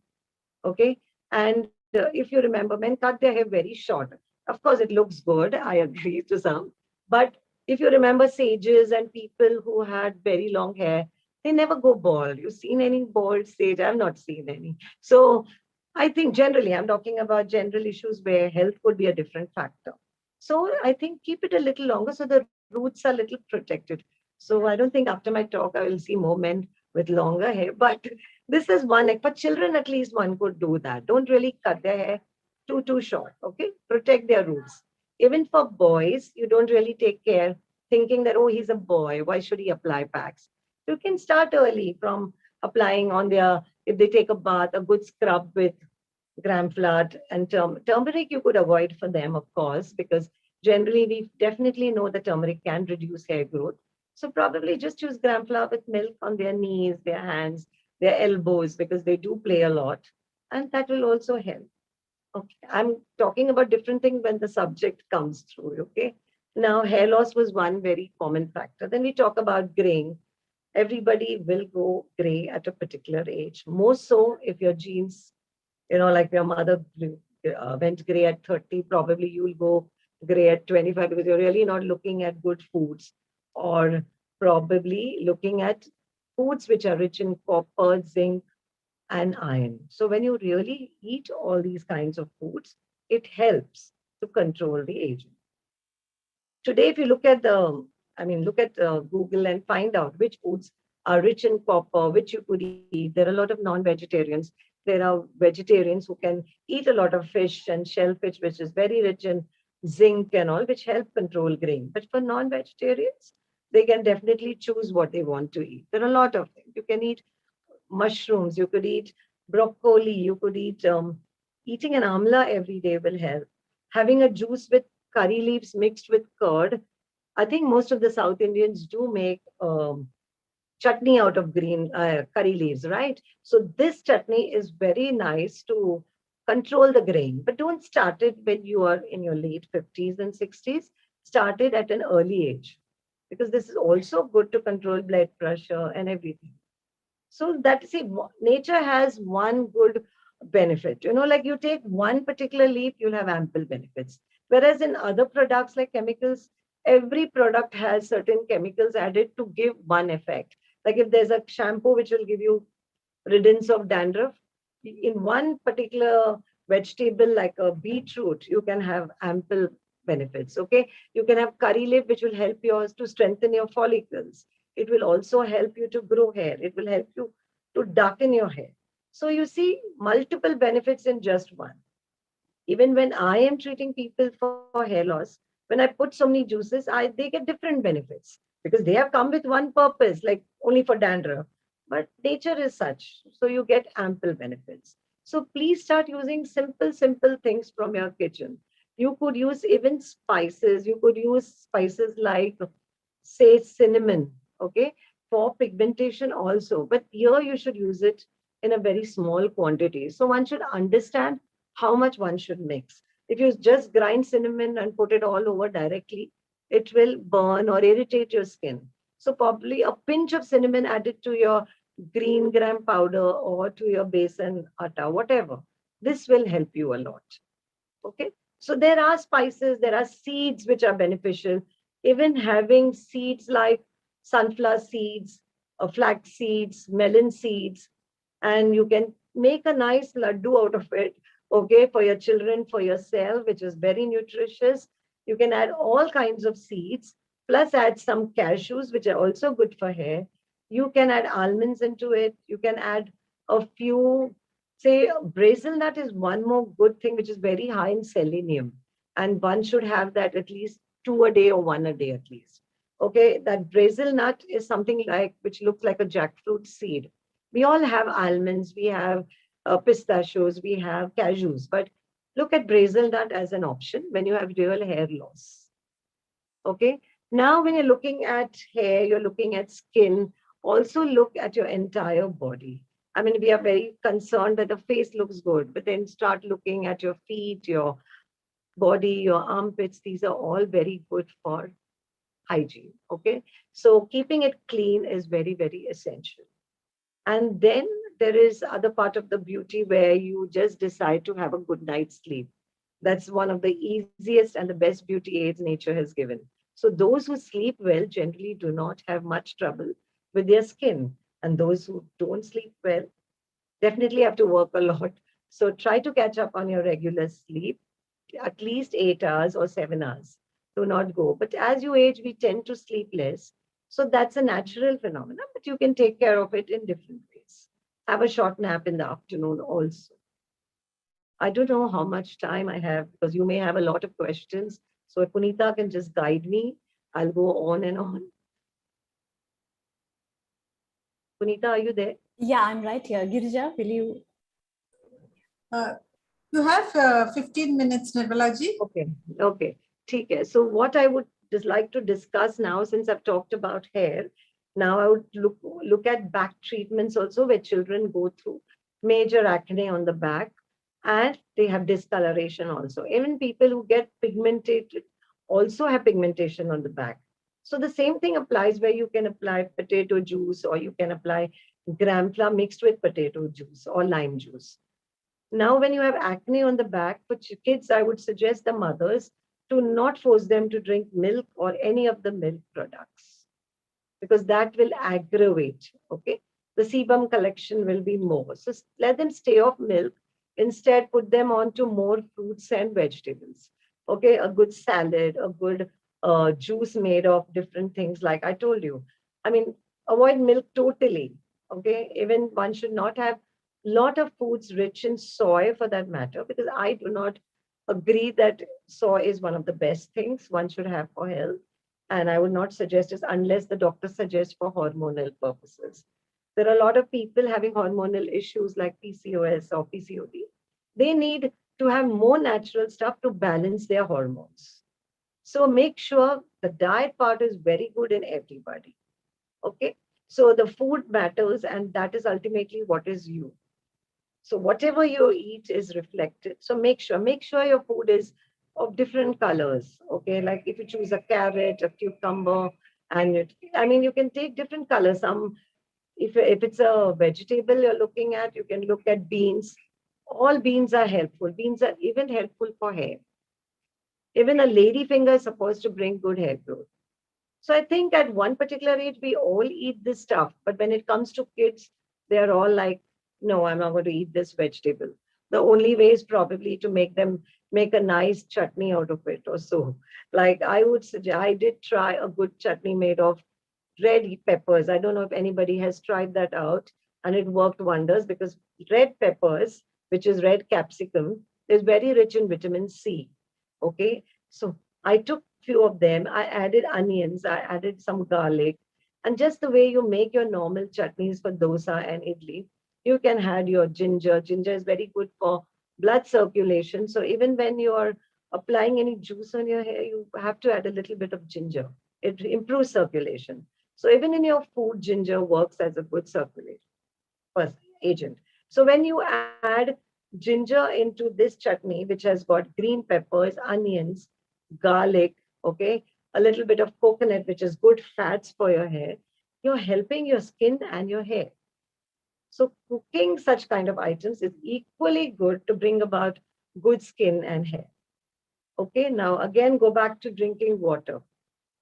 Okay. And if you remember, men cut their hair very short. Of course, it looks good. I agree to some. But if you remember sages and people who had very long hair, they never go bald. You've seen any bald sage? I've not seen any. So I think generally, I'm talking about general issues where health could be a different factor. So I think keep it a little longer so the roots are a little protected. So I don't think after my talk, I will see more men with longer hair. But this is one, like for children, at least one could do that. Don't really cut their hair too short. Okay. Protect their roots. Even for boys, you don't really take care thinking that, oh, he's a boy. Why should he apply packs? You can start early from applying on their, if they take a bath, a good scrub with gram flour and turmeric you could avoid for them, of course, because generally we definitely know that turmeric can reduce hair growth. So probably just use gram flour with milk on their knees, their hands, their elbows, because they do play a lot. And that will also help. Okay. I'm talking about different things when the subject comes through. Okay. Now, hair loss was one very common factor. Then we talk about graying. Everybody will go gray at a particular age. More so if your genes, like your mother went gray at 30, probably you'll go gray at 25 because you're really not looking at good foods or probably looking at foods which are rich in copper, zinc, and iron. So when you really eat all these kinds of foods, it helps to control the aging. Today, if you look at look at Google and find out which foods are rich in copper, which you could eat. There are a lot of non-vegetarians. There are vegetarians who can eat a lot of fish and shellfish, which is very rich in zinc and all, which help control graying. But for non-vegetarians, they can definitely choose what they want to eat. There are a lot of things. You can eat mushrooms, you could eat broccoli, you could eat, eating an amla every day will help. Having a juice with curry leaves mixed with curd. I think most of the South Indians do make chutney out of green curry leaves, right? So this chutney is very nice to control the grain, but don't start it when you are in your late 50s and 60s. Start it at an early age because this is also good to control blood pressure and everything. So that, see, nature has one good benefit. Like you take one particular leaf, you'll have ample benefits. Whereas in other products like chemicals, every product has certain chemicals added to give one effect. Like if there's a shampoo which will give you riddance of dandruff, in one particular vegetable like a beetroot, you can have ample benefits. Okay. You can have curry leaf, which will help yours to strengthen your follicles. It will also help you to grow hair. It will help you to darken your hair. So you see multiple benefits in just one. Even when I am treating people for hair loss, when I put so many juices, they get different benefits because they have come with one purpose, like only for dandruff. But nature is such, so you get ample benefits. So please start using simple things from your kitchen. You could use even spices. You could use spices like, say, cinnamon, okay, for pigmentation also. But here you should use it in a very small quantity. So one should understand how much one should mix. If you just grind cinnamon and put it all over directly, it will burn or irritate your skin. So probably a pinch of cinnamon added to your green gram powder or to your besan atta, whatever. This will help you a lot. Okay. So there are spices, there are seeds which are beneficial. Even having seeds like sunflower seeds, flax seeds, melon seeds, and you can make a nice laddu out of it, okay, for your children, for yourself, which is very nutritious. You can add all kinds of seeds, plus add some cashews, which are also good for hair. You can add almonds into it. You can add a few, say, Brazil nut is one more good thing, which is very high in selenium. And one should have that at least two a day or one a day at least. Okay, that Brazil nut is something like, which looks like a jackfruit seed. We all have almonds, we have pistachios, we have cashews, but look at Brazil nut as an option when you have real hair loss. Okay. Now, when you're looking at hair, you're looking at skin, also look at your entire body. I mean, we are very concerned that the face looks good, but then start looking at your feet, your body, your armpits. These are all very good for hygiene. Okay. So keeping it clean is very, very essential. And then there is other part of the beauty where you just decide to have a good night's sleep. That's one of the easiest and the best beauty aids nature has given. So those who sleep well generally do not have much trouble with their skin. And those who don't sleep well definitely have to work a lot. So try to catch up on your regular sleep, at least 8 hours or 7 hours. Do not go. But as you age, we tend to sleep less. So that's a natural phenomenon, but you can take care of it in different ways. Have a short nap in the afternoon also. I don't know how much time I have because you may have a lot of questions. So if Punita can just guide me, I'll go on and on. Punita, are you there? Yeah, I'm right here. Girija, will you? Uh, you have 15 minutes, Nirmala ji. Okay, okay. Okay. So what I would just like to discuss now, since I've talked about hair, now I would look at back treatments also where children go through major acne on the back and they have discoloration also. Even people who get pigmented also have pigmentation on the back. So the same thing applies where you can apply potato juice or you can apply gram flour mixed with potato juice or lime juice. Now, when you have acne on the back, for kids, I would suggest the mothers to not force them to drink milk or any of the milk products because that will aggravate. Okay. The sebum collection will be more. So let them stay off milk. Instead, put them on to more fruits and vegetables. Okay. A good salad, a good juice made of different things, like I told you. I mean, avoid milk totally. Okay. Even one should not have lot of foods rich in soy for that matter, because I do not agree that soy is one of the best things one should have for health. And I would not suggest it unless the doctor suggests for hormonal purposes. There are a lot of people having hormonal issues like PCOS or PCOD. They need to have more natural stuff to balance their hormones. So make sure the diet part is very good in everybody. Okay. So the food matters, and that is ultimately what is you. So whatever you eat is reflected. So make sure your food is of different colors. Okay, like if you choose a carrot, a cucumber, and I mean you can take different colors. Some if it's a vegetable you're looking at, you can look at beans. All beans are helpful. Beans are even helpful for hair. Even a lady finger is supposed to bring good hair growth. So I think at one particular age, we all eat this stuff. But when it comes to kids, they're all like, no, I'm not going to eat this vegetable. The only way is probably to make them make a nice chutney out of it or so. Like I would suggest, I did try a good chutney made of red peppers. I don't know if anybody has tried that out, and it worked wonders because red peppers, which is red capsicum, is very rich in vitamin C. Okay. So I took few of them. I added onions, I added some garlic, and just the way you make your normal chutneys for dosa and idli, you can add your ginger. Ginger is very good for blood circulation. So even when you are applying any juice on your hair, you have to add a little bit of ginger. It improves circulation. So even in your food, ginger works as a good circulation agent. So when you add ginger into this chutney, which has got green peppers, onions, garlic, okay, a little bit of coconut, which is good fats for your hair, you're helping your skin and your hair. So cooking such kind of items is equally good to bring about good skin and hair. Okay, now again, go back to drinking water.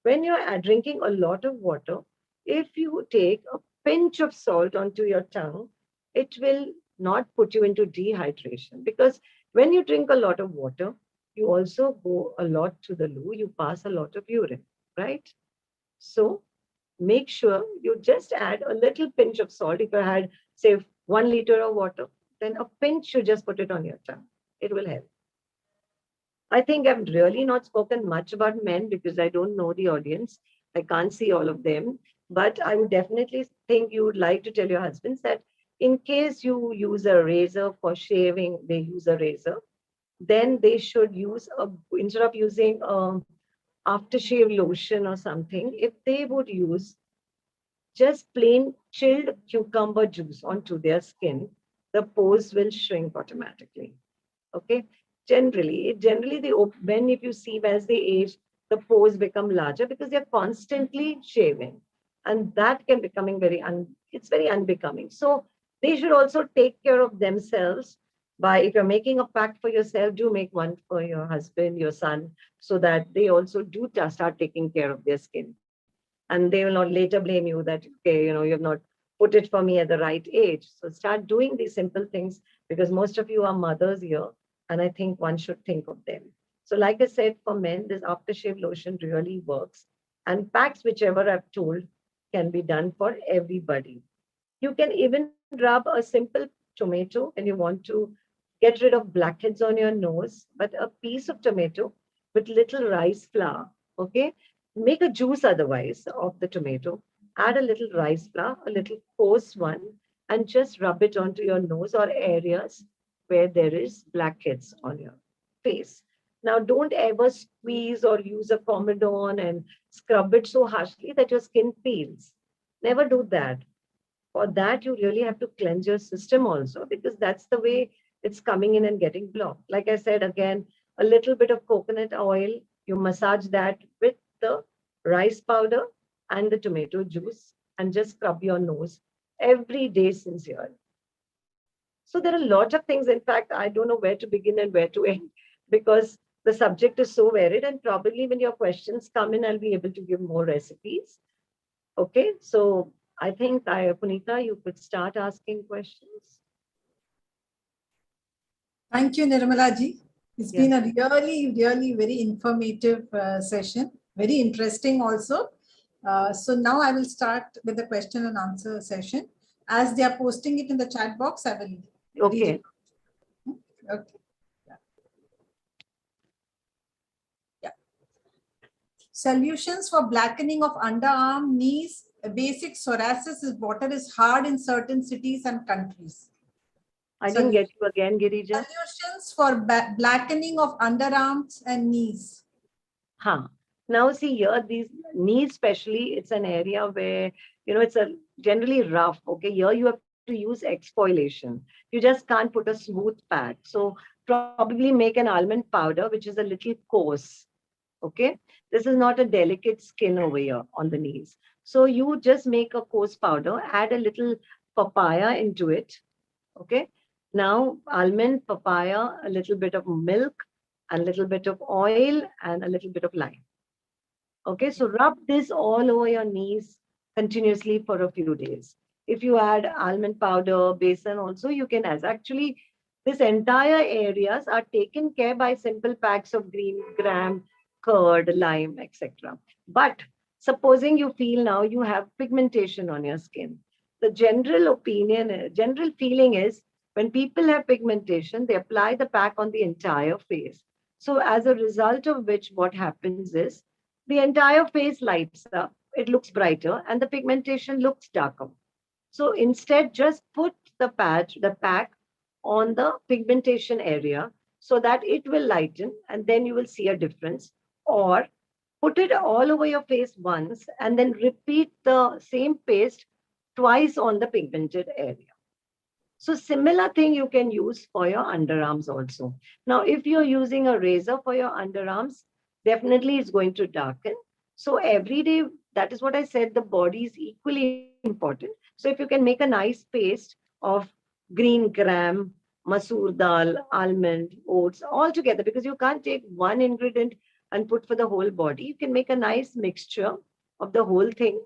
When you're drinking a lot of water, if you take a pinch of salt onto your tongue, it will not put you into dehydration, because when you drink a lot of water, you also go a lot to the loo, you pass a lot of urine, right? So make sure you just add a little pinch of salt. If you had, say, 1 liter of water, then a pinch, you just put it on your tongue. It will help. I think I've really not spoken much about men because I don't know the audience. I can't see all of them. But I would definitely think you would like to tell your husbands that in case you use a razor for shaving, they use a razor, then they should use instead of using aftershave lotion or something, if they would use just plain chilled cucumber juice onto their skin, the pores will shrink automatically. Okay. Generally, when if you see as they age, the pores become larger because they're constantly shaving, and that can becoming it's very unbecoming. So they should also take care of themselves by, if you're making a pack for yourself, do make one for your husband, your son, so that they also do start taking care of their skin, and they will not later blame you that, okay, you have not put it for me at the right age. So start doing these simple things, because most of you are mothers here, and I think one should think of them. So like I said, for men, this aftershave lotion really works, and packs, whichever I've told, can be done for everybody. You can even rub a simple tomato when you want to get rid of blackheads on your nose, but a piece of tomato with little rice flour, okay? Make a juice otherwise of the tomato, add a little rice flour, a little coarse one, and just rub it onto your nose or areas where there is blackheads on your face. Now, don't ever squeeze or use a Comedone and scrub it so harshly that your skin peels. Never do that. For that, you really have to cleanse your system also, because that's the way it's coming in and getting blocked. Like I said, again, a little bit of coconut oil, you massage that with the rice powder and the tomato juice, and just scrub your nose every day sincerely. So there are a lot of things. In fact, I don't know where to begin and where to end, because the subject is so varied, and probably when your questions come in, I'll be able to give more recipes. Okay, so I think, Punita, you could start asking questions. Thank you, Nirmala ji. It's Yes. been a really, really very informative session, very interesting also. So now I will start with the question and answer session. As they are posting it in the chat box, I will read Okay. it. Okay. Yeah. Solutions for blackening of underarm, knees. Basic psoriasis is water is hard in certain cities and countries. I didn't get you again, Girija. Solutions for blackening of underarms and knees. Huh. Now see here, these knees especially, it's an area where, it's a generally rough. Okay, here you have to use exfoliation. You just can't put a smooth pad. So probably make an almond powder, which is a little coarse. Okay, this is not a delicate skin over here on the knees. So you just make a coarse powder, add a little papaya into it. Okay, now almond, papaya, a little bit of milk, a little bit of oil, and a little bit of lime. Okay, so rub this all over your knees continuously for a few days. If you add almond powder, besan also, you can as actually this entire areas are taken care by simple packs of green gram, curd, lime, etc. But supposing you feel now you have pigmentation on your skin, the general feeling is when people have pigmentation, they apply the pack on the entire face. So as a result of which, what happens is the entire face lights up, it looks brighter, and the pigmentation looks darker. So instead, just put the pack on the pigmentation area so that it will lighten, and then you will see a difference. Or put it all over your face once and then repeat the same paste twice on the pigmented area. So similar thing you can use for your underarms also. Now, if you're using a razor for your underarms, definitely it's going to darken. So every day, that is what I said, the body is equally important. So if you can make a nice paste of green gram, masoor dal, almond, oats, all together, because you can't take one ingredient and put for the whole body. You can make a nice mixture of the whole thing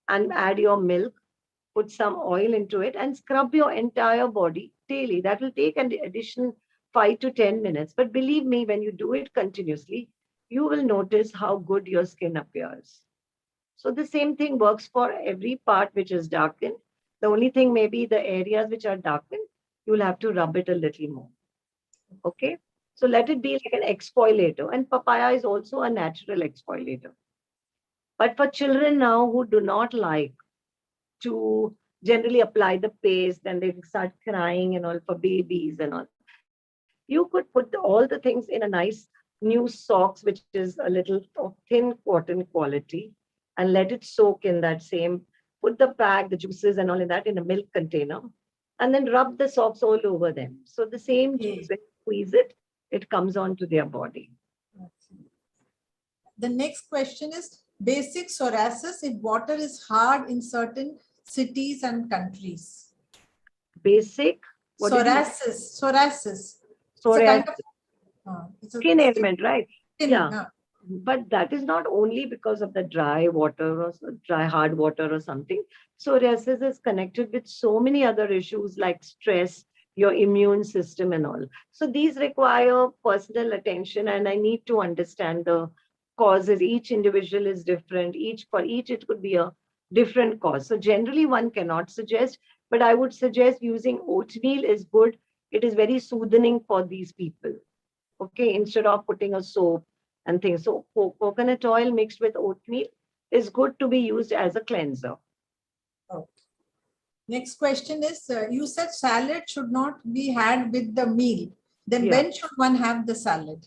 and add your milk, put some oil into it, and scrub your entire body daily. That will take an additional 5 to 10 minutes. But believe me, when you do it continuously, you will notice how good your skin appears. So the same thing works for every part which is darkened. The only thing may be the areas which are darkened, you will have to rub it a little more. Okay. So let it be like an exfoliator. And papaya is also a natural exfoliator. But for children now who do not like to generally apply the paste, then they start crying and all, for babies and all, you could put all the things in a nice new socks, which is a little of thin cotton quality, and let it soak in that same, put the pack, the juices and all in that in a milk container, and then rub the socks all over them. So the same juice, when you squeeze it, it comes onto their body. The next question is basic psoriasis if water is hard in certain cities and countries. Basic Psoriasis. psoriasis, It's a skin ailment, right? skin, Yeah. But that is not only because of the dry water or dry hard water or something. Psoriasis is connected with so many other issues like stress, your immune system, and all. So these require personal attention, and I need to understand the causes. Each individual is different. For each, it could be a different cause. So generally, one cannot suggest, but I would suggest using oatmeal is good. It is very soothing for these people. Okay, instead of putting a soap and things. So coconut oil mixed with oatmeal is good to be used as a cleanser. Okay. Next question is, you said salad should not be had with the meal. Then when should one have the salad?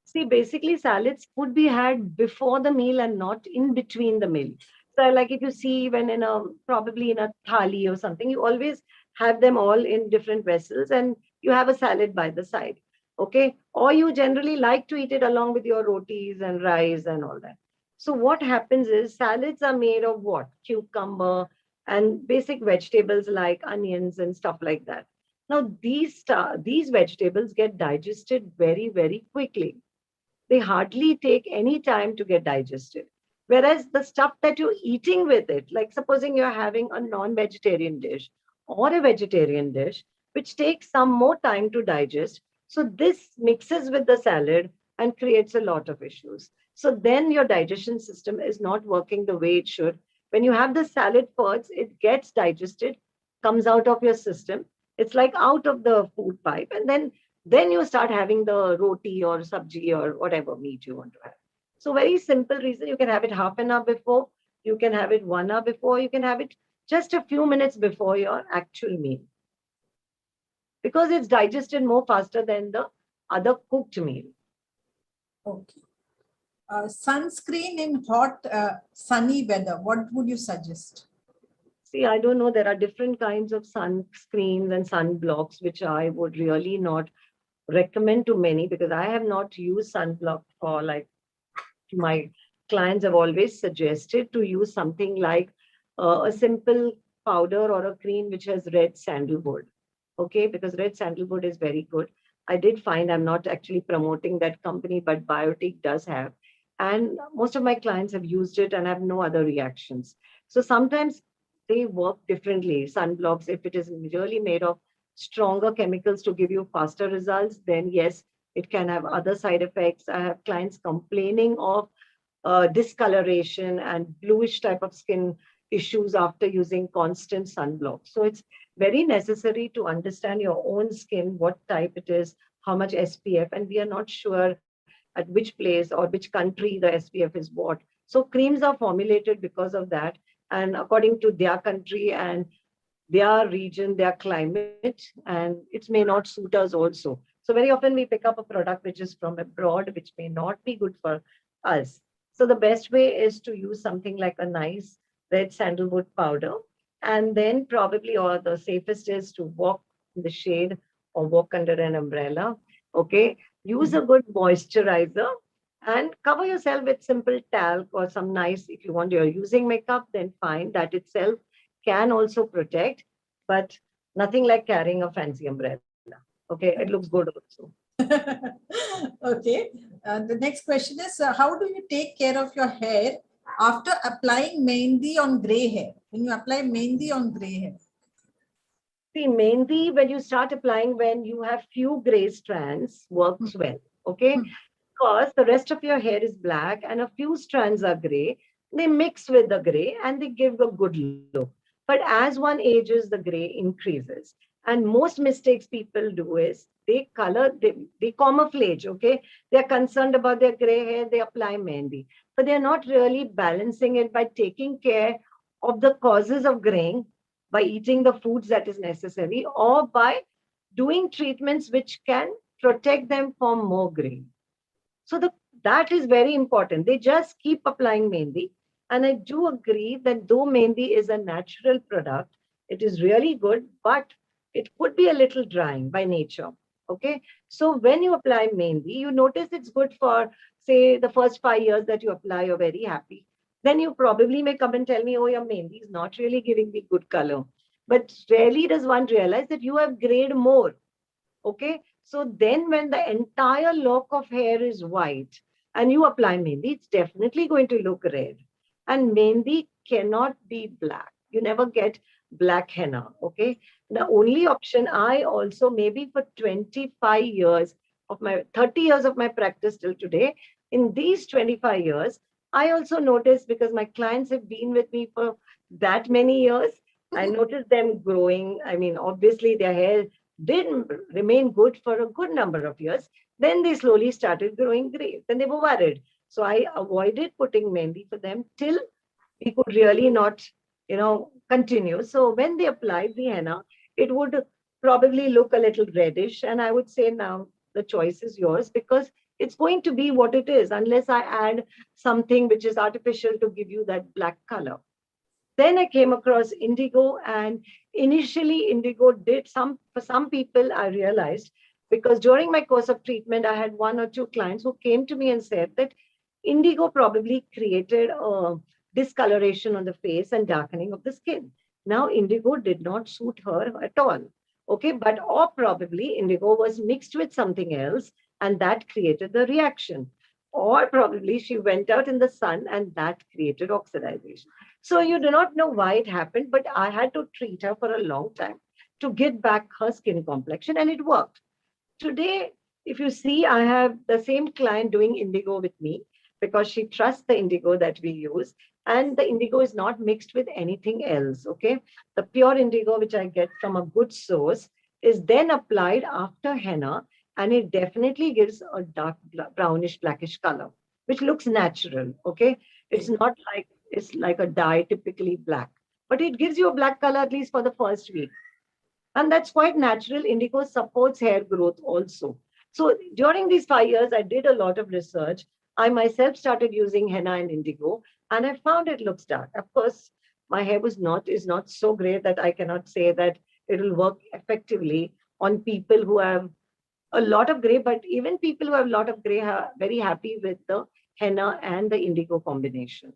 See, basically salads could be had before the meal and not in between the meal. So like if you see when probably in a thali or something, you always have them all in different vessels and you have a salad by the side. Okay. Or you generally like to eat it along with your rotis and rice and all that. So what happens is salads are made of what? Cucumber and basic vegetables like onions and stuff like that. Now these vegetables get digested very, very quickly. They hardly take any time to get digested. Whereas the stuff that you're eating with it, like supposing you're having a non-vegetarian dish or a vegetarian dish, which takes some more time to digest. So this mixes with the salad and creates a lot of issues. So then your digestion system is not working the way it should. When you have the salad first, it gets digested, comes out of your system. It's like out of the food pipe. And then you start having the roti or sabji or whatever meat you want to have. So very simple reason, you can have it half an hour before, you can have it 1 hour before, you can have it just a few minutes before your actual meal. Because it's digested more faster than the other cooked meal. Okay. Sunscreen in hot, sunny weather, what would you suggest? See, I don't know. There are different kinds of sunscreens and sunblocks, which I would really not recommend to many because I have not used sunblock for like my clients have always suggested to use something like a simple powder or a cream which has red sandalwood. Okay, because red sandalwood is very good. I did find, I'm not actually promoting that company, but Biotic does have. And most of my clients have used it and have no other reactions. So sometimes they work differently. Sunblocks, if it is really made of stronger chemicals to give you faster results, then yes, it can have other side effects. I have clients complaining of discoloration and bluish type of skin issues after using constant sunblock. So it's very necessary to understand your own skin, what type it is, how much SPF, and we are not sure at which place or which country the SPF is what. So creams are formulated because of that and according to their country and their region, their climate, and it may not suit us also. So very often we pick up a product which is from abroad, which may not be good for us. So the best way is to use something like a nice red sandalwood powder. And then probably, or the safest is to walk in the shade or walk under an umbrella. Okay. Use a good moisturizer and cover yourself with simple talc or some nice, if you want, you're using makeup, then fine. That itself can also protect. But Nothing like carrying a fancy umbrella. Okay, it looks good also. Okay. The next question is, how do you take care of your hair after applying mehndi on gray hair? When you apply mehndi on gray hair? See, mehndi, when you start applying, when you have few gray strands, works well. Okay, because the rest of your hair is black and a few strands are gray. They mix with the gray and they give a good look. But as one ages, the gray increases. And most mistakes people do is they camouflage, okay? They're concerned about their gray hair, they apply mehndi. But they're not really balancing it by taking care of the causes of graying, by eating the foods that is necessary, or by doing treatments which can protect them from more graying. So that is very important. They just keep applying mehndi. And I do agree that though mehndi is a natural product, it is really good, but it could be a little drying by nature. Okay. So when you apply mehndi, you notice it's good for, say, the first 5 years that you apply, you're very happy. Then you probably may come and tell me, oh, your mehndi is not really giving me good color. But rarely does one realize that you have grayed more. Okay. So then when the entire lock of hair is white and you apply mehndi, it's definitely going to look red. And mehndi cannot be black. You never get black henna. Okay. The only option, I also, maybe for 25 years of my 30 years of my practice till today, in these 25 years, I also noticed, because my clients have been with me for that many years, I noticed them growing. I mean, obviously their hair did remain good for a good number of years. Then they slowly started growing gray. Then they were worried. So I avoided putting mehndi for them till we could really not, continue. So when they applied the henna, it would probably look a little reddish. And I would say now the choice is yours, because it's going to be what it is, unless I add something which is artificial to give you that black color. Then I came across indigo, and initially indigo did for some people, I realized, because during my course of treatment, I had 1 or 2 clients who came to me and said that indigo probably created a discoloration on the face and darkening of the skin. Now, indigo did not suit her at all. Okay, but or probably indigo was mixed with something else and that created the reaction. Or probably she went out in the sun and that created oxidization. So you do not know why it happened, but I had to treat her for a long time to get back her skin complexion, and it worked. Today, if you see, I have the same client doing indigo with me because she trusts the indigo that we use. And the indigo is not mixed with anything else. Okay. The pure indigo, which I get from a good source, is then applied after henna, and it definitely gives a dark brownish blackish color, which looks natural. Okay. It's not like it's like a dye, typically black, but it gives you a black color at least for the first week. And that's quite natural. Indigo supports hair growth also. So during these 5 years, I did a lot of research. I myself started using henna and indigo, and I found it looks dark. Of course, my hair is not so great that I cannot say that it will work effectively on people who have a lot of gray, but even people who have a lot of gray are very happy with the henna and the indigo combination.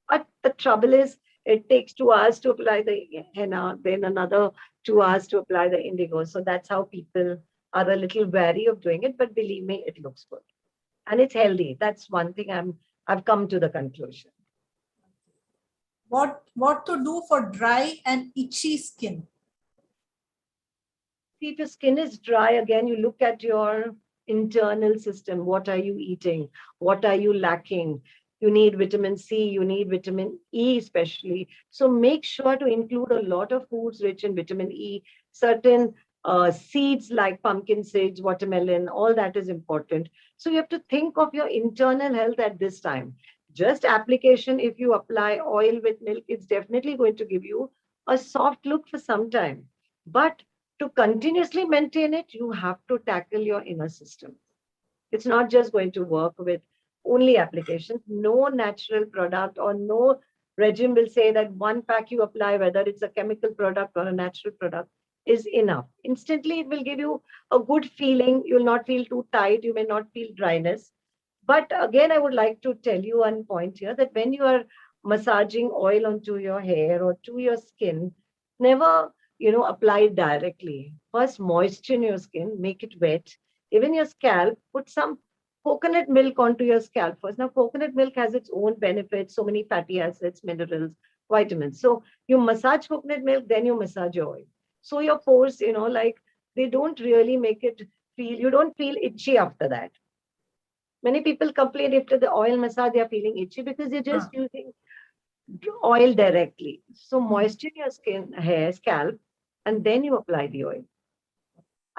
But the trouble is, it takes 2 hours to apply the henna, then another 2 hours to apply the indigo. So that's how people are a little wary of doing it. But believe me, it looks good and it's healthy. That's one thing I've come to the conclusion. What to do for dry and itchy skin? See, if your skin is dry, again, you look at your internal system. What are you eating? What are you lacking? You need vitamin C, you need vitamin E especially. So make sure to include a lot of foods rich in vitamin E, certain seeds like pumpkin seeds, watermelon, all that is important. So you have to think of your internal health at this time. Just application, if you apply oil with milk, it's definitely going to give you a soft look for some time. But to continuously maintain it, you have to tackle your inner system. It's not just going to work with only applications. No natural product or no regime will say that one pack you apply, whether it's a chemical product or a natural product, is enough. Instantly, it will give you a good feeling. You'll not feel too tight. You may not feel dryness. But again, I would like to tell you one point here, that when you are massaging oil onto your hair or to your skin, never apply it directly. First, moisten your skin, make it wet. Even your scalp, put some coconut milk onto your scalp first. Now, coconut milk has its own benefits, so many fatty acids, minerals, vitamins. So you massage coconut milk, then you massage your oil. So your pores, like they don't really make it you don't feel itchy after that. Many people complain after the oil massage, they are feeling itchy because they're just using oil directly. So moisten your skin, hair, scalp, and then you apply the oil,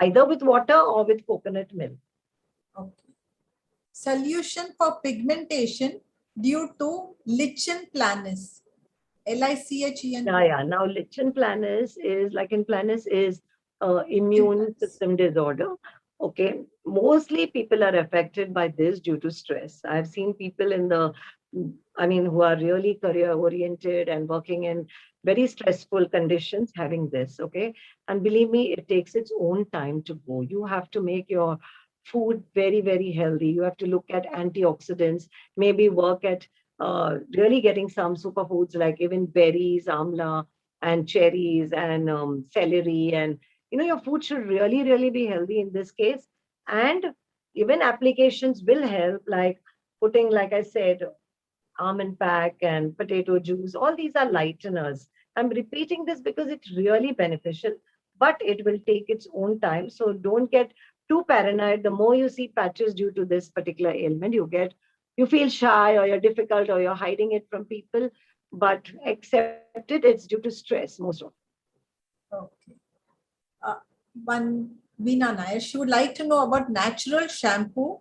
either with water or with coconut milk. Okay. Solution for pigmentation due to Lichen planus. Lichen. Yeah. Now, Lichen planus is immune system disorder. Okay. Mostly people are affected by this due to stress. I've seen people who are really career oriented and working in very stressful conditions having this. Okay. And believe me, it takes its own time to go. You have to make your food very, very healthy. You have to look at antioxidants, maybe work at really getting some superfoods like even berries, amla, and cherries, and celery. And, your food should really, really be healthy in this case. And even applications will help, like putting, like I said, almond pack and potato juice. All these are lighteners. I'm repeating this because it's really beneficial, but it will take its own time. So don't get too paranoid. The more you see patches due to this particular ailment, you feel shy, or you're difficult, or you're hiding it from people, but accept it. It's due to stress, most of it. Okay. One Veena Nair, she would like to know about natural shampoo.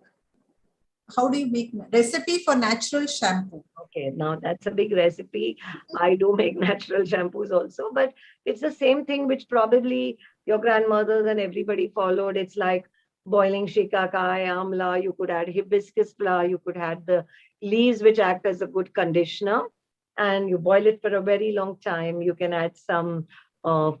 How do you make recipe for natural shampoo? Okay, now that's a big recipe. I do make natural shampoos also, but it's the same thing which probably your grandmothers and everybody followed. It's like boiling shikakai, amla. You could add hibiscus flower. You could add the leaves, which act as a good conditioner, and you boil it for a very long time. You can add some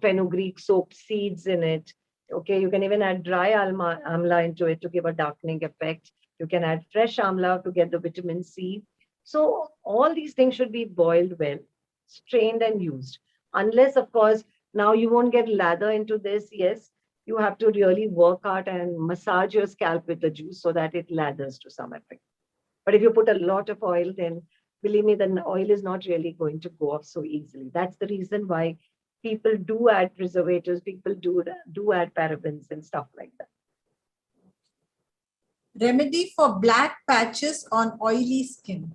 fenugreek soaked seeds in it. Okay, you can even add dry amla into it to give a darkening effect. You can add fresh amla to get the vitamin C. So all these things should be boiled well, strained and used. Unless, of course, now you won't get lather into this. Yes, you have to really work hard and massage your scalp with the juice so that it lathers to some effect. But if you put a lot of oil, then believe me, the oil is not really going to go off so easily. That's the reason why people do add preservatives, people do add parabens and stuff like that. Remedy for black patches on oily skin.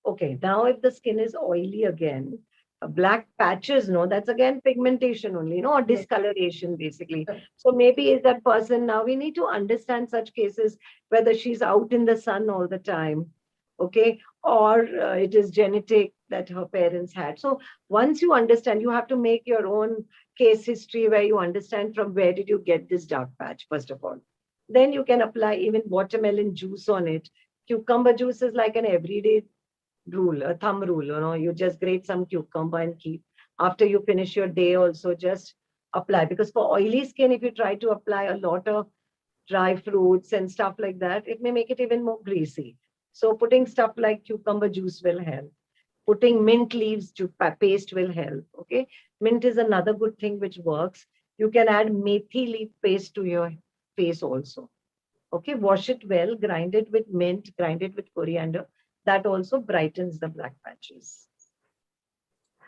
Okay, now if the skin is oily again, black patches, no, that's again pigmentation only, or discoloration basically. So maybe is that person, now we need to understand such cases, whether she's out in the sun all the time, okay, or it is genetic that her parents had. So once you understand, you have to make your own case history where you understand from where did you get this dark patch, first of all. Then you can apply even watermelon juice on it. Cucumber juice is like an everyday rule, a thumb rule. You just grate some cucumber and keep. After you finish your day, also just apply. Because for oily skin, if you try to apply a lot of dry fruits and stuff like that, it may make it even more greasy. So putting stuff like cucumber juice will help. Putting mint leaves to paste will help. Okay, mint is another good thing which works. You can add methi leaf paste to your face also. Okay, wash it well, grind it with mint, grind it with coriander. That also brightens the black patches.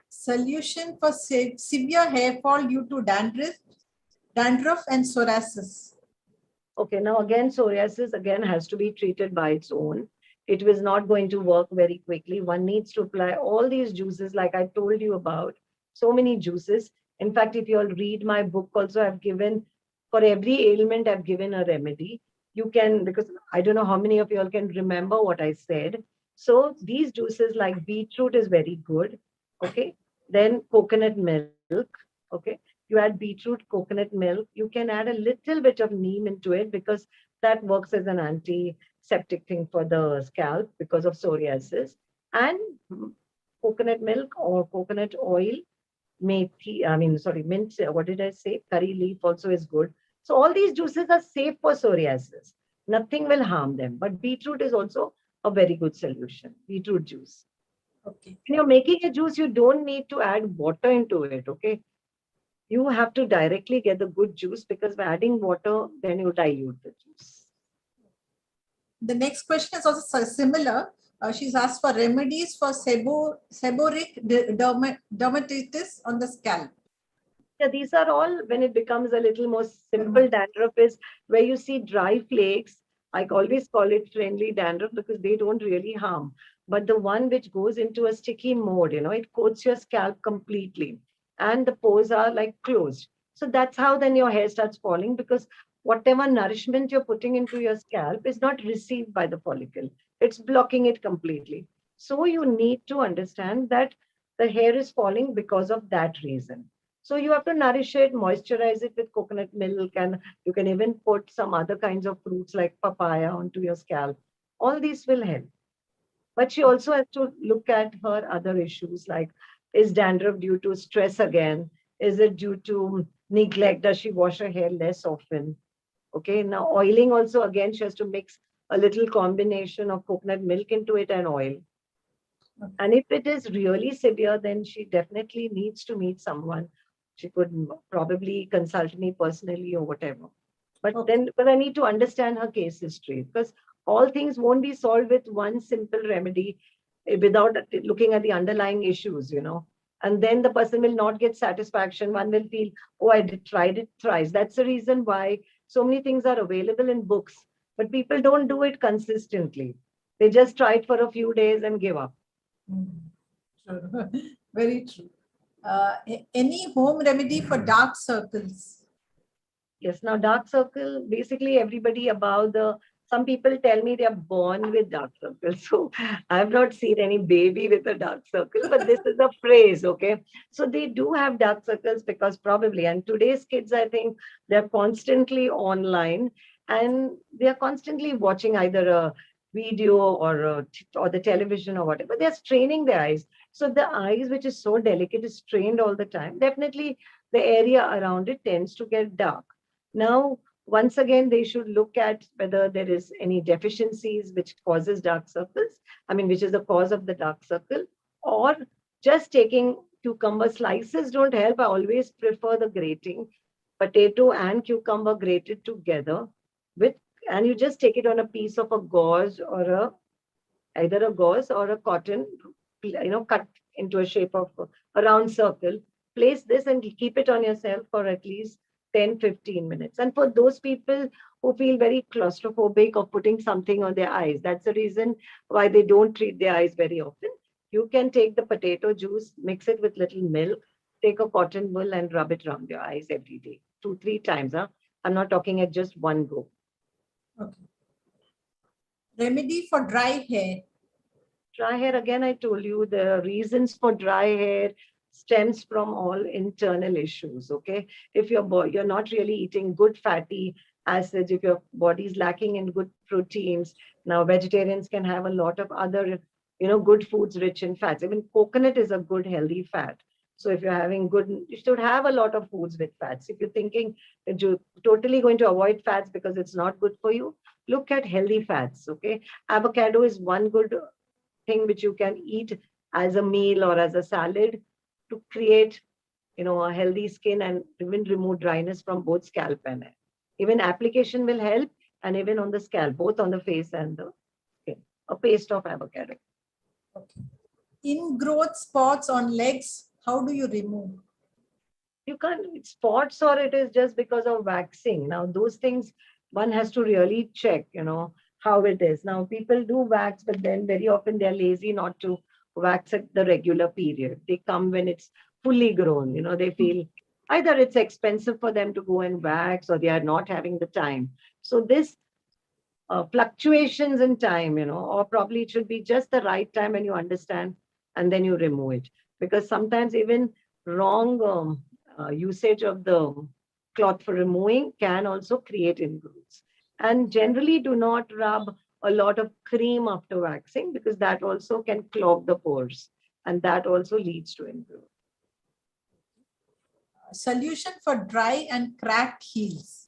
Solution for severe hair fall due to dandruff and psoriasis. Okay, now again, psoriasis again has to be treated by its own. It was not going to work very quickly. One needs to apply all these juices like I told you about. So many juices. In fact, if you all read my book also, I've given, for every ailment, I've given a remedy. You can, because I don't know how many of you all can remember what I said. So these juices like beetroot is very good. Okay. Then coconut milk. Okay. You add beetroot, coconut milk. You can add a little bit of neem into it because that works as an antiseptic thing for the scalp because of psoriasis. And coconut milk or coconut oil, mint, what did I say? Curry leaf also is good. So all these juices are safe for psoriasis. Nothing will harm them. But beetroot is also a very good solution. Beetroot juice. Okay. When you're making a juice, you don't need to add water into it. Okay. you have to directly get the good juice, because by adding water, then you dilute the juice. The next question is also similar. She's asked for remedies for seborrheic dermatitis on the scalp. Yeah, these are all when it becomes a little more simple. Dandruff is where you see dry flakes. I always call it friendly dandruff because they don't really harm. But the one which goes into a sticky mode, it coats your scalp completely and the pores are like closed. So that's how then your hair starts falling, because whatever nourishment you're putting into your scalp is not received by the follicle. It's blocking it completely. So you need to understand that the hair is falling because of that reason. So you have to nourish it, moisturize it with coconut milk, and you can even put some other kinds of fruits like papaya onto your scalp. All these will help. But she also has to look at her other issues, like, is dandruff due to stress again? Is it due to neglect? Does she wash her hair less often? Okay, now oiling also, again, she has to mix a little combination of coconut milk into it and oil. And if it is really severe, then she definitely needs to meet someone. She could probably consult me personally or whatever. But I need to understand her case history, because all things won't be solved with one simple remedy without looking at the underlying issues, And then the person will not get satisfaction. One will feel, oh, tried it thrice. That's the reason why so many things are available in books, but people don't do it consistently. They just try it for a few days and give up. True. Very true. Any home remedy for dark circles? Yes. Now, dark circle, basically everybody some people tell me they are born with dark circles. So I've not seen any baby with a dark circle, but this is a phrase, okay? So they do have dark circles because probably, and today's kids, I think they're constantly online and they're constantly watching either a video or the television or whatever. They're straining their eyes. So the eyes, which is so delicate, is strained all the time. Definitely the area around it tends to get dark. Now, once again, they should look at whether there is any deficiencies which causes dark circles, which is the cause of the dark circle, or just taking cucumber slices don't help. I always prefer the grating, potato and cucumber grated together and you just take it on a piece of a gauze or either a gauze or a cotton, cut into a shape of a round circle. Place this and keep it on yourself for at least 10-15 minutes. And for those people who feel very claustrophobic of putting something on their eyes, that's the reason why they don't treat their eyes very often. You can take the potato juice, mix it with little milk, take a cotton wool and rub it around your eyes every day, 2-3 times. I'm not talking at just one go. Okay. Remedy for dry hair. Dry hair, again, I told you the reasons for dry hair stems from all internal issues, okay? If you're not really eating good fatty acids, if your body is lacking in good proteins, now vegetarians can have a lot of other, good foods rich in fats. Even coconut is a good, healthy fat. So if you're having you should have a lot of foods with fats. If you're thinking that you're totally going to avoid fats because it's not good for you, look at healthy fats, okay? Avocado is one good thing which you can eat as a meal or as a salad to create, a healthy skin and even remove dryness from both scalp and hair. Even application will help, and even on the scalp, both on the face and the skin. A paste of avocado. Okay. Ingrowth spots on legs, how do you remove? You can't spots, or it is just because of waxing. Now, those things one has to really check, how it is. Now, people do wax, but then very often they're lazy not to wax at the regular period. They come when it's fully grown. They feel either it's expensive for them to go and wax or they are not having the time. So this fluctuations in time, or probably it should be just the right time when you understand and then you remove it. Because sometimes even wrong usage of the cloth for removing can also create ingrowths. And generally do not rub a lot of cream after waxing, because that also can clog the pores and that also leads to ingrowth. Solution for dry and cracked heels.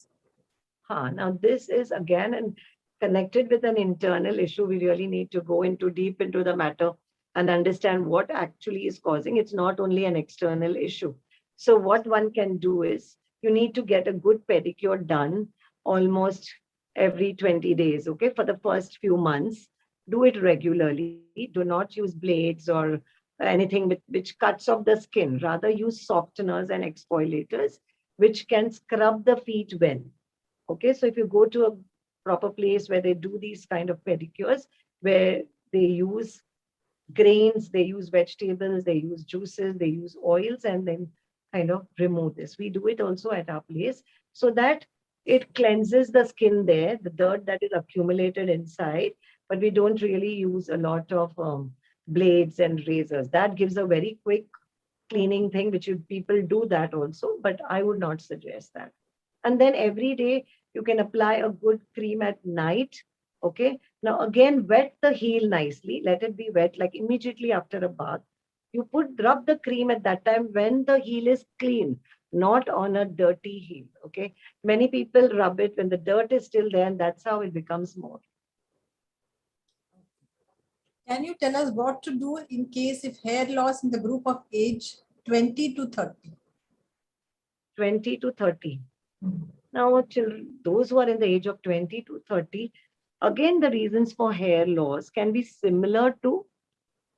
Now this is again connected with an internal issue. We really need to go deep into the matter and understand what actually is causing. It's not only an external issue. So what one can do is you need to get a good pedicure done almost every 20 days, okay, for the first few months. Do it regularly. Do not use blades or anything which cuts off the skin. Rather use softeners and exfoliators, which can scrub the feet well. Okay, so if you go to a proper place where they do these kind of pedicures, where they use grains, they use vegetables, they use juices, they use oils, and then kind of remove this. We do it also at our place so that it cleanses the skin there, the dirt that is accumulated inside, but we don't really use a lot of blades and razors. That gives a very quick cleaning thing, which people do that also, but I would not suggest that. And then every day you can apply a good cream at night. Okay. Now again, wet the heel nicely. Let it be wet, like immediately after a bath. You rub the cream at that time when the heel is clean, not on a dirty heel. Okay. Many people rub it when the dirt is still there, and that's how it becomes more. Can you tell us what to do in case if hair loss in the group of age 20 to 30? 20 to 30. Now, children, those who are in the age of 20 to 30, again, the reasons for hair loss can be similar to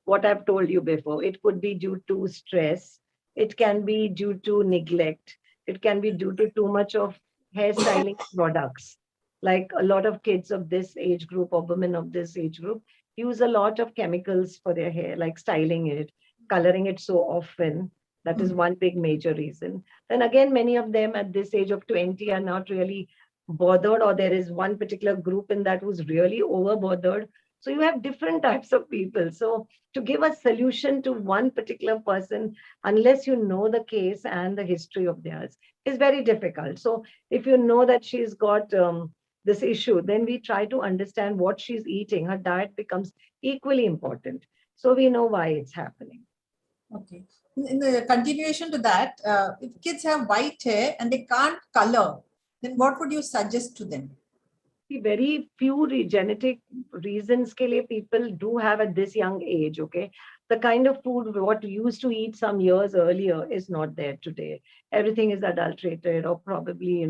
what I've told you before. It could be due to stress. It can be due to neglect. It can be due to too much of hairstyling products. Like a lot of kids of this age group or women of this age group use a lot of chemicals for their hair, like styling it, coloring it so often. That is one big major reason. Then again, many of them at this age of 20 are not really bothered, or there is one particular group in that who's really over bothered. So you have different types of people. So to give a solution to one particular person, unless you know the case and the history of theirs, is very difficult. So if you know that she's got this issue, then we try to understand what she's eating. Her diet becomes equally important. So we know why it's happening. Okay. In the continuation to that, if kids have white hair and they can't color, then what would you suggest to them? Very few genetic reasons ke liye people do have at this young age. Okay, the kind of food what we used to eat some years earlier is not there today. Everything is adulterated, or probably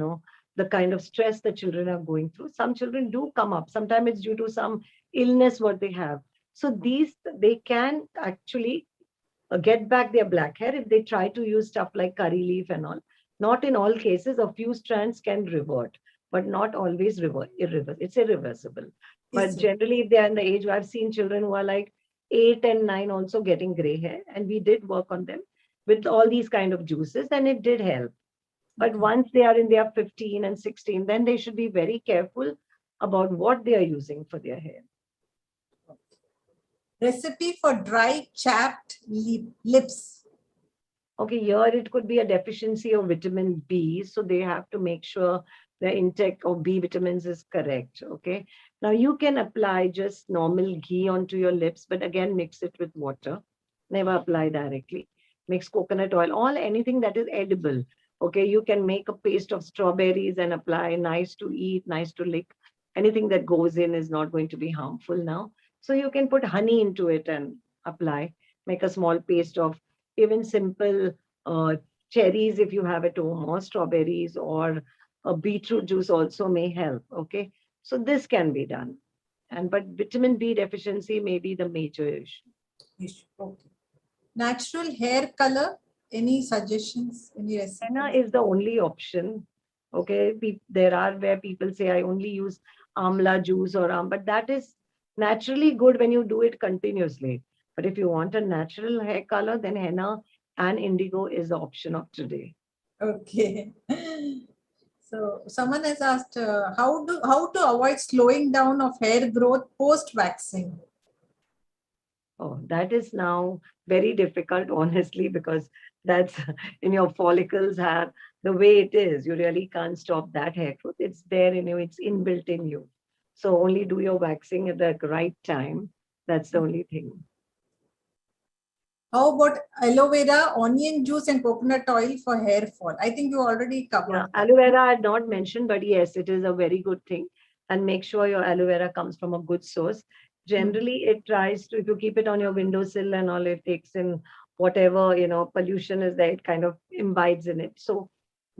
the kind of stress the children are going through. Some children do come up. Sometimes it's due to some illness what they have. So they can actually get back their black hair if they try to use stuff like curry leaf and all. Not in all cases. A few strands can revert, but not always it's irreversible. But generally, if they are in the age where I've seen children who are like 8 and 9 also getting gray hair, and we did work on them with all these kind of juices, and it did help. But once they are in their 15 and 16, then they should be very careful about what they are using for their hair. Recipe for dry chapped lips. Okay, here it could be a deficiency of vitamin B, so they have to make sure the intake of B vitamins is correct. Okay, now you can apply just normal ghee onto your lips, but again, mix it with water. Never apply directly. Mix coconut oil, anything that is edible. Okay, you can make a paste of strawberries and apply. Nice to eat, nice to lick. Anything that goes in is not going to be harmful now. So you can put honey into it and apply. Make a small paste of even simple cherries if you have at home, or strawberries, or a beetroot juice also may help. Okay, so this can be done. But vitamin B deficiency may be the major issue. Okay. Natural hair color. Any suggestions? Any recipes? Henna is the only option. Okay, there are where people say I only use amla juice or but that is naturally good when you do it continuously. But if you want a natural hair color, then henna and indigo is the option of today. Okay. So someone has asked how to avoid slowing down of hair growth post waxing. Oh, that is now very difficult, honestly, because that's in your follicles have the way it is. You really can't stop that hair growth. It's there in you. It's inbuilt in you. So only do your waxing at the right time. That's the only thing. How about aloe vera, onion juice, and coconut oil for hair fall? I think you already covered. Yeah, aloe vera I had not mentioned, but yes, it is a very good thing. And make sure your aloe vera comes from a good source. Generally, it tries to, if you keep it on your windowsill and all, it takes in whatever, pollution is there, it kind of imbibes in it. So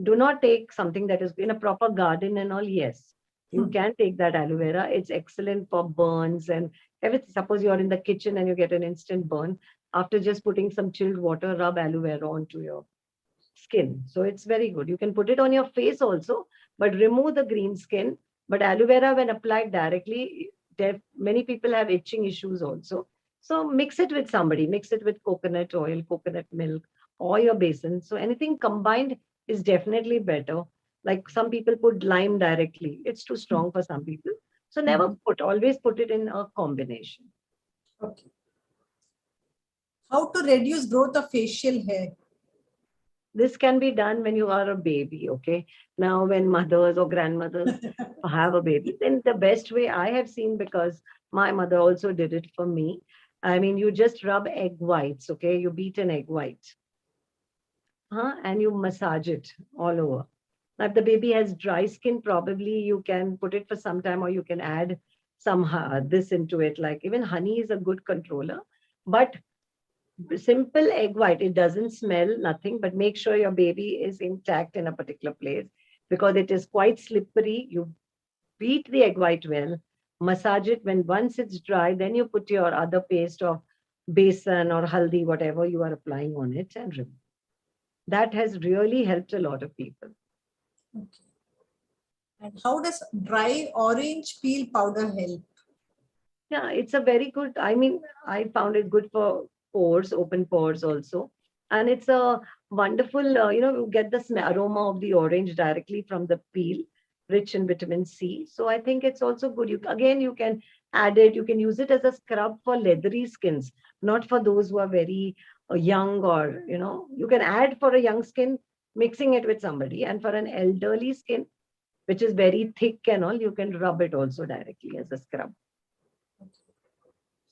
do not take something that is in a proper garden and all. Yes, you can take that aloe vera. It's excellent for burns and everything. Suppose you're in the kitchen and you get an instant burn, after just putting some chilled water, rub aloe vera onto your skin. So it's very good. You can put it on your face also, but remove the green skin. But aloe vera, when applied directly, many people have itching issues also. So mix it with somebody, mix it with coconut oil, coconut milk, or your basin. So anything combined is definitely better. Like some people put lime directly. It's too strong for some people. So never always put it in a combination. Okay. How to reduce growth of facial hair? This can be done when you are a baby, okay? Now, when mothers or grandmothers have a baby, then the best way I have seen, because my mother also did it for me. I mean, you just rub egg whites, okay? You beat an egg white, and you massage it all over. Now, if the baby has dry skin, probably you can put it for some time, or you can add some this into it. Like even honey is a good controller, but simple egg white, it doesn't smell, nothing, but make sure your baby is intact in a particular place, because it is quite slippery. You beat the egg white well, massage it. When once it's dry, then you put your other paste of besan or haldi, whatever you are applying on it, and remove. That has really helped a lot of people. Okay. And how does dry orange peel powder help? Yeah, it's a very good, I mean, I found it good for pores, open pores also. And it's a wonderful, you get the aroma of the orange directly from the peel, rich in vitamin C. So I think it's also good. You can add it, you can use it as a scrub for leathery skins, not for those who are very young, or, you can add for a young skin, mixing it with somebody. And for an elderly skin, which is very thick and all, you can rub it also directly as a scrub.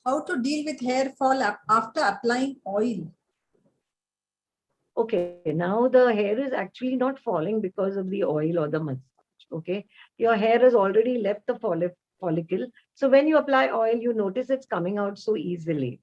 How to deal with hair fall after applying oil? Okay, now the hair is actually not falling because of the oil or the massage. Okay, your hair has already left the follicle. So when you apply oil, you notice it's coming out so easily.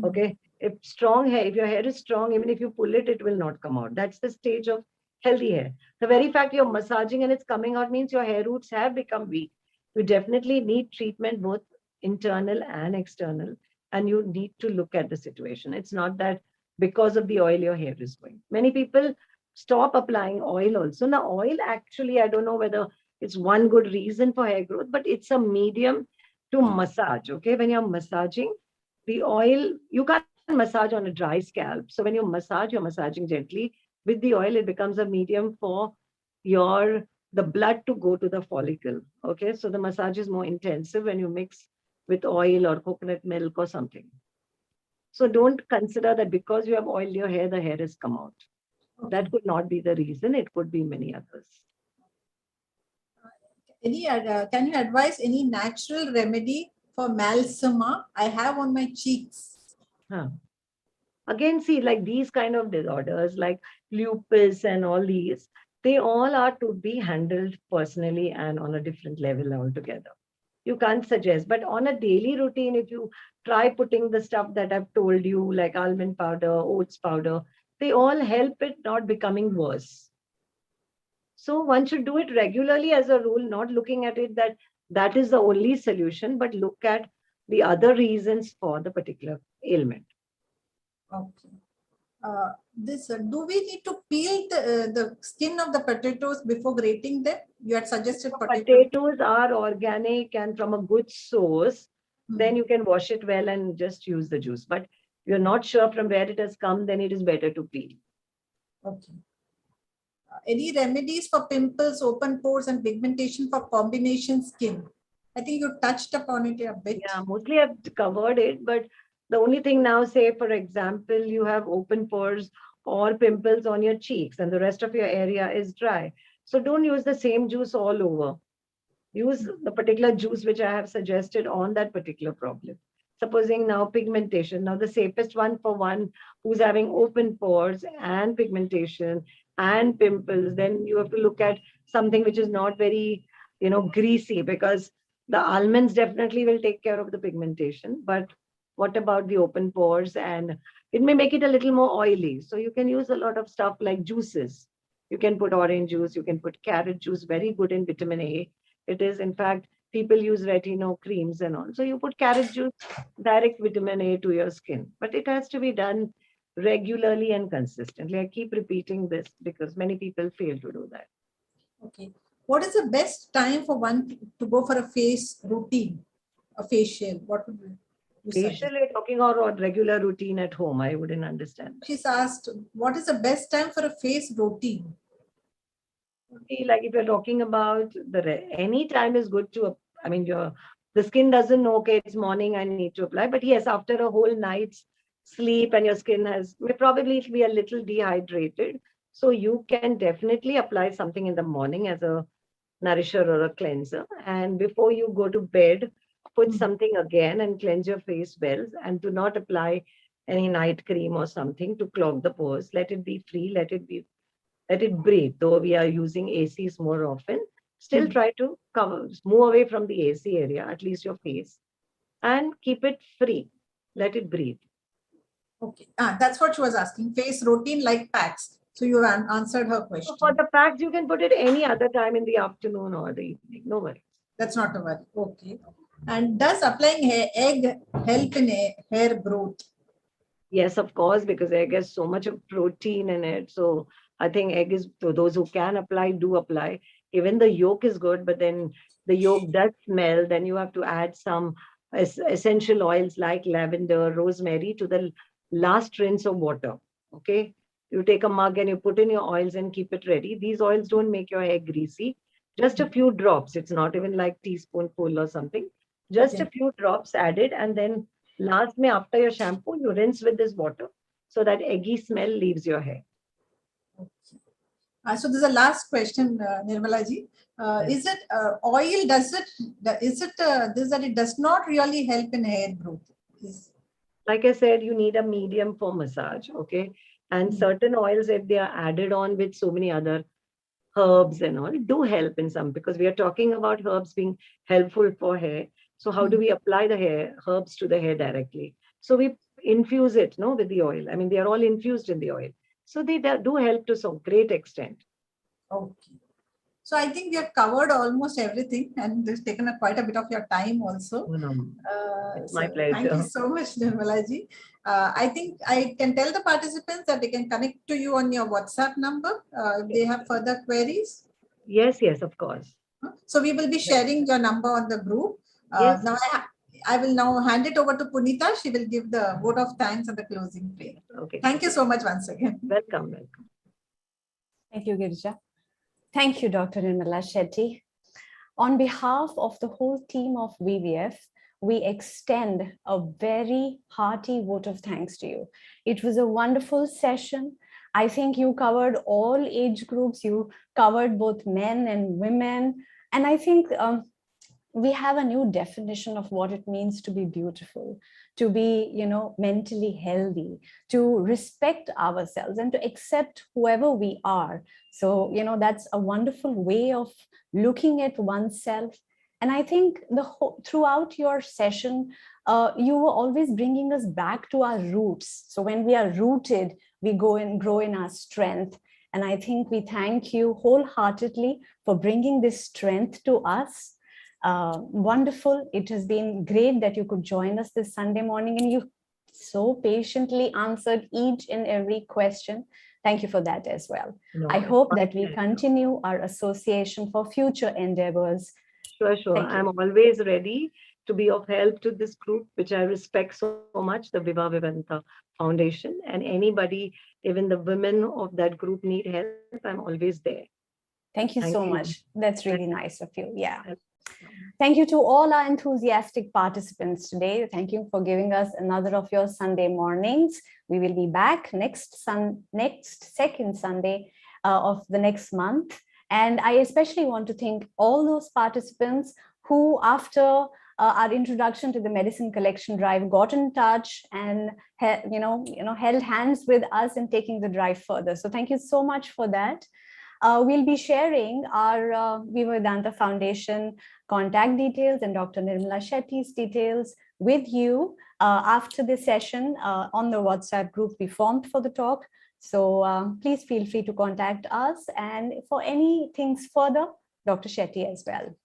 Okay, if your hair is strong, even if you pull it, it will not come out. That's the stage of healthy hair. The very fact you're massaging and it's coming out means your hair roots have become weak. You definitely need treatment, both internal and external, and you need to look at the situation. It's not that because of the oil your hair is going. Many people stop applying oil also. Now, oil actually, I don't know whether it's one good reason for hair growth, but it's a medium to massage. Okay, when you're massaging, the oil, you can't massage on a dry scalp. So when you massage, you're massaging gently. With the oil, it becomes a medium for the blood to go to the follicle. Okay, so the massage is more intensive when you mix with oil or coconut milk or something. So don't consider that because you have oiled your hair, the hair has come out. Okay. That could not be the reason. It could be many others. Can you advise any natural remedy for Malcema I have on my cheeks? Again, see, like these kind of disorders, like lupus and all these, they all are to be handled personally and on a different level altogether. You can't suggest, but on a daily routine, if you try putting the stuff that I've told you, like almond powder, oats powder, they all help it not becoming worse. So one should do it regularly as a rule, not looking at it that is the only solution, but look at the other reasons for the particular ailment. Okay. Do we need to peel the skin of the potatoes before grating them? You had suggested potatoes are organic and from a good source. Then you can wash it well and just use the juice. But if you're not sure from where it has come, then it is better to peel. Okay. Any remedies for pimples, open pores, and pigmentation for combination skin? I think you touched upon it a bit. Yeah, mostly I've covered it, but the only thing now, say, for example, you have open pores or pimples on your cheeks and the rest of your area is dry. So don't use the same juice all over. Use the particular juice which I have suggested on that particular problem. Supposing now pigmentation, now the safest one for one who's having open pores and pigmentation and pimples, then you have to look at something which is not very, greasy, because the almonds definitely will take care of the pigmentation, but What about the open pores? And it may make it a little more oily. So you can use a lot of stuff like juices. You can put orange juice, you can put carrot juice, very good in vitamin A. It is, in fact, people use retinol creams and all. So you put carrot juice, direct vitamin A to your skin. But it has to be done regularly and consistently. I keep repeating this because many people fail to do that. Okay. What is the best time for one to go for a face routine, a facial? What would you suggest? Facial, you're talking about regular routine at home. I wouldn't understand that. She's asked, what is the best time for a face routine? Like if you're talking about any time is good to, I mean, the skin doesn't know, okay, it's morning, I need to apply. But yes, after a whole night's sleep and your skin may probably be a little dehydrated. So you can definitely apply something in the morning as a nourisher or a cleanser. And before you go to bed, put something again and cleanse your face well. And do not apply any night cream or something to clog the pores. Let it be free, let it breathe. Though we are using ACs more often, still try to move away from the AC area, at least your face, and keep it free. Let it breathe. Okay, that's what she was asking. Face routine like packs. So you have answered her question. So for the packs, you can put it any other time in the afternoon or the evening. No worries. That's not a worry. Okay. And does applying egg help in hair growth? Yes, of course, because egg has so much of protein in it. So I think egg is, for those who can apply, do apply. Even the yolk is good, but then the yolk does smell. Then you have to add some essential oils like lavender, rosemary to the last rinse of water. Okay. You take a mug and you put in your oils and keep it ready. These oils don't make your hair greasy. Just a few drops. It's not even like teaspoonful or something. Just a few drops added, and then last after your shampoo, you rinse with this water so that eggy smell leaves your hair. Okay. So there's a last question, Nirmala ji. Is it oil? Is it this that it does not really help in hair growth? Like I said, you need a medium for massage. Okay. And certain oils, if they are added on with so many other herbs and all, do help in some, because we are talking about herbs being helpful for hair. So how do we apply the herbs to the hair directly? So we infuse it, with the oil. I mean, they are all infused in the oil. So they do help to some great extent. Okay. So I think we have covered almost everything, and it's taken quite a bit of your time also. It's my pleasure. Thank you so much, Nirmala ji. I think I can tell the participants that they can connect to you on your WhatsApp number if they have further queries. Yes, of course. So we will be sharing your number on the group. Yes. Now I will now hand it over to Punita. She will give the vote of thanks and the closing prayer. Okay. Thank you so much once again. Welcome. Thank you, Girija. Thank you, Dr. Nirmala Shetty. On behalf of the whole team of VVF, we extend a very hearty vote of thanks to you. It was a wonderful session. I think you covered all age groups. You covered both men and women. And I think we have a new definition of what it means to be beautiful, to be, mentally healthy, to respect ourselves and to accept whoever we are. So, that's a wonderful way of looking at oneself. And I think throughout your session, you were always bringing us back to our roots. So when we are rooted, we go and grow in our strength. And I think we thank you wholeheartedly for bringing this strength to us. Wonderful. It has been great that you could join us this Sunday morning, and you so patiently answered each and every question. Thank you for that as well. I hope that we continue our association for future endeavors. Sure. I'm always ready to be of help to this group, which I respect so much, the Viva Vedanta Foundation. And anybody, even the women of that group, need help, I'm always there. Thank you so much. That's really nice of you. Yeah. Thank you to all our enthusiastic participants today. Thank you for giving us another of your Sunday mornings. We will be back next second Sunday of the next month. And I especially want to thank all those participants who, after our introduction to the medicine collection drive, got in touch and held hands with us in taking the drive further. So thank you so much for that. We'll be sharing our Viva Vedanta Foundation contact details and Dr. Nirmala Shetty's details with you after this session on the WhatsApp group we formed for the talk. So please feel free to contact us, and for any things further, Dr. Shetty as well.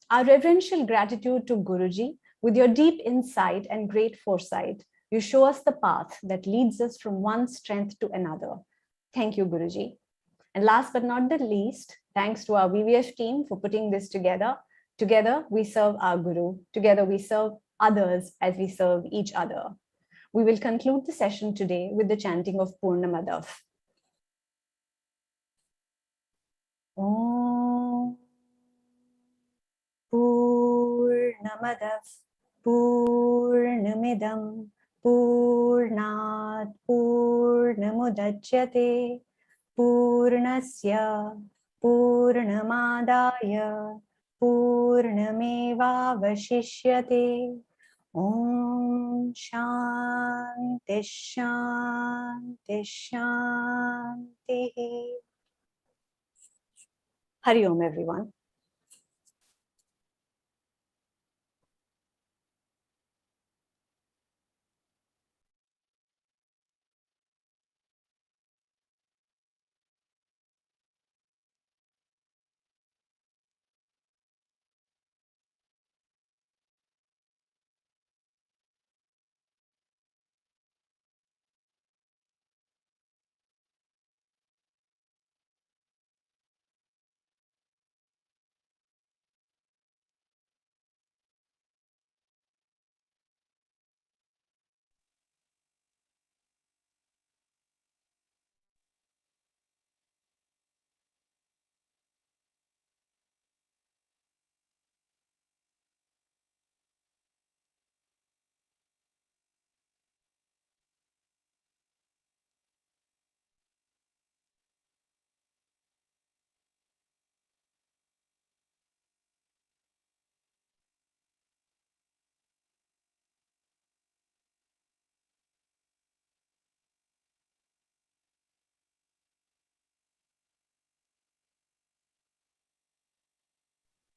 Our reverential gratitude to Guruji. With your deep insight and great foresight, you show us the path that leads us from one strength to another. Thank you, Guruji. And last but not the least, thanks to our VVF team for putting this together. Together, we serve our Guru. Together, we serve others as we serve each other. We will conclude the session today with the chanting of Purnamadav. Om Purnamadav Purnamidam Purnat Purnamudachyate Purnasya Purnamadaya Purnamevavashishyate. Om Shanti Shanti Shanti. Hari Om, everyone.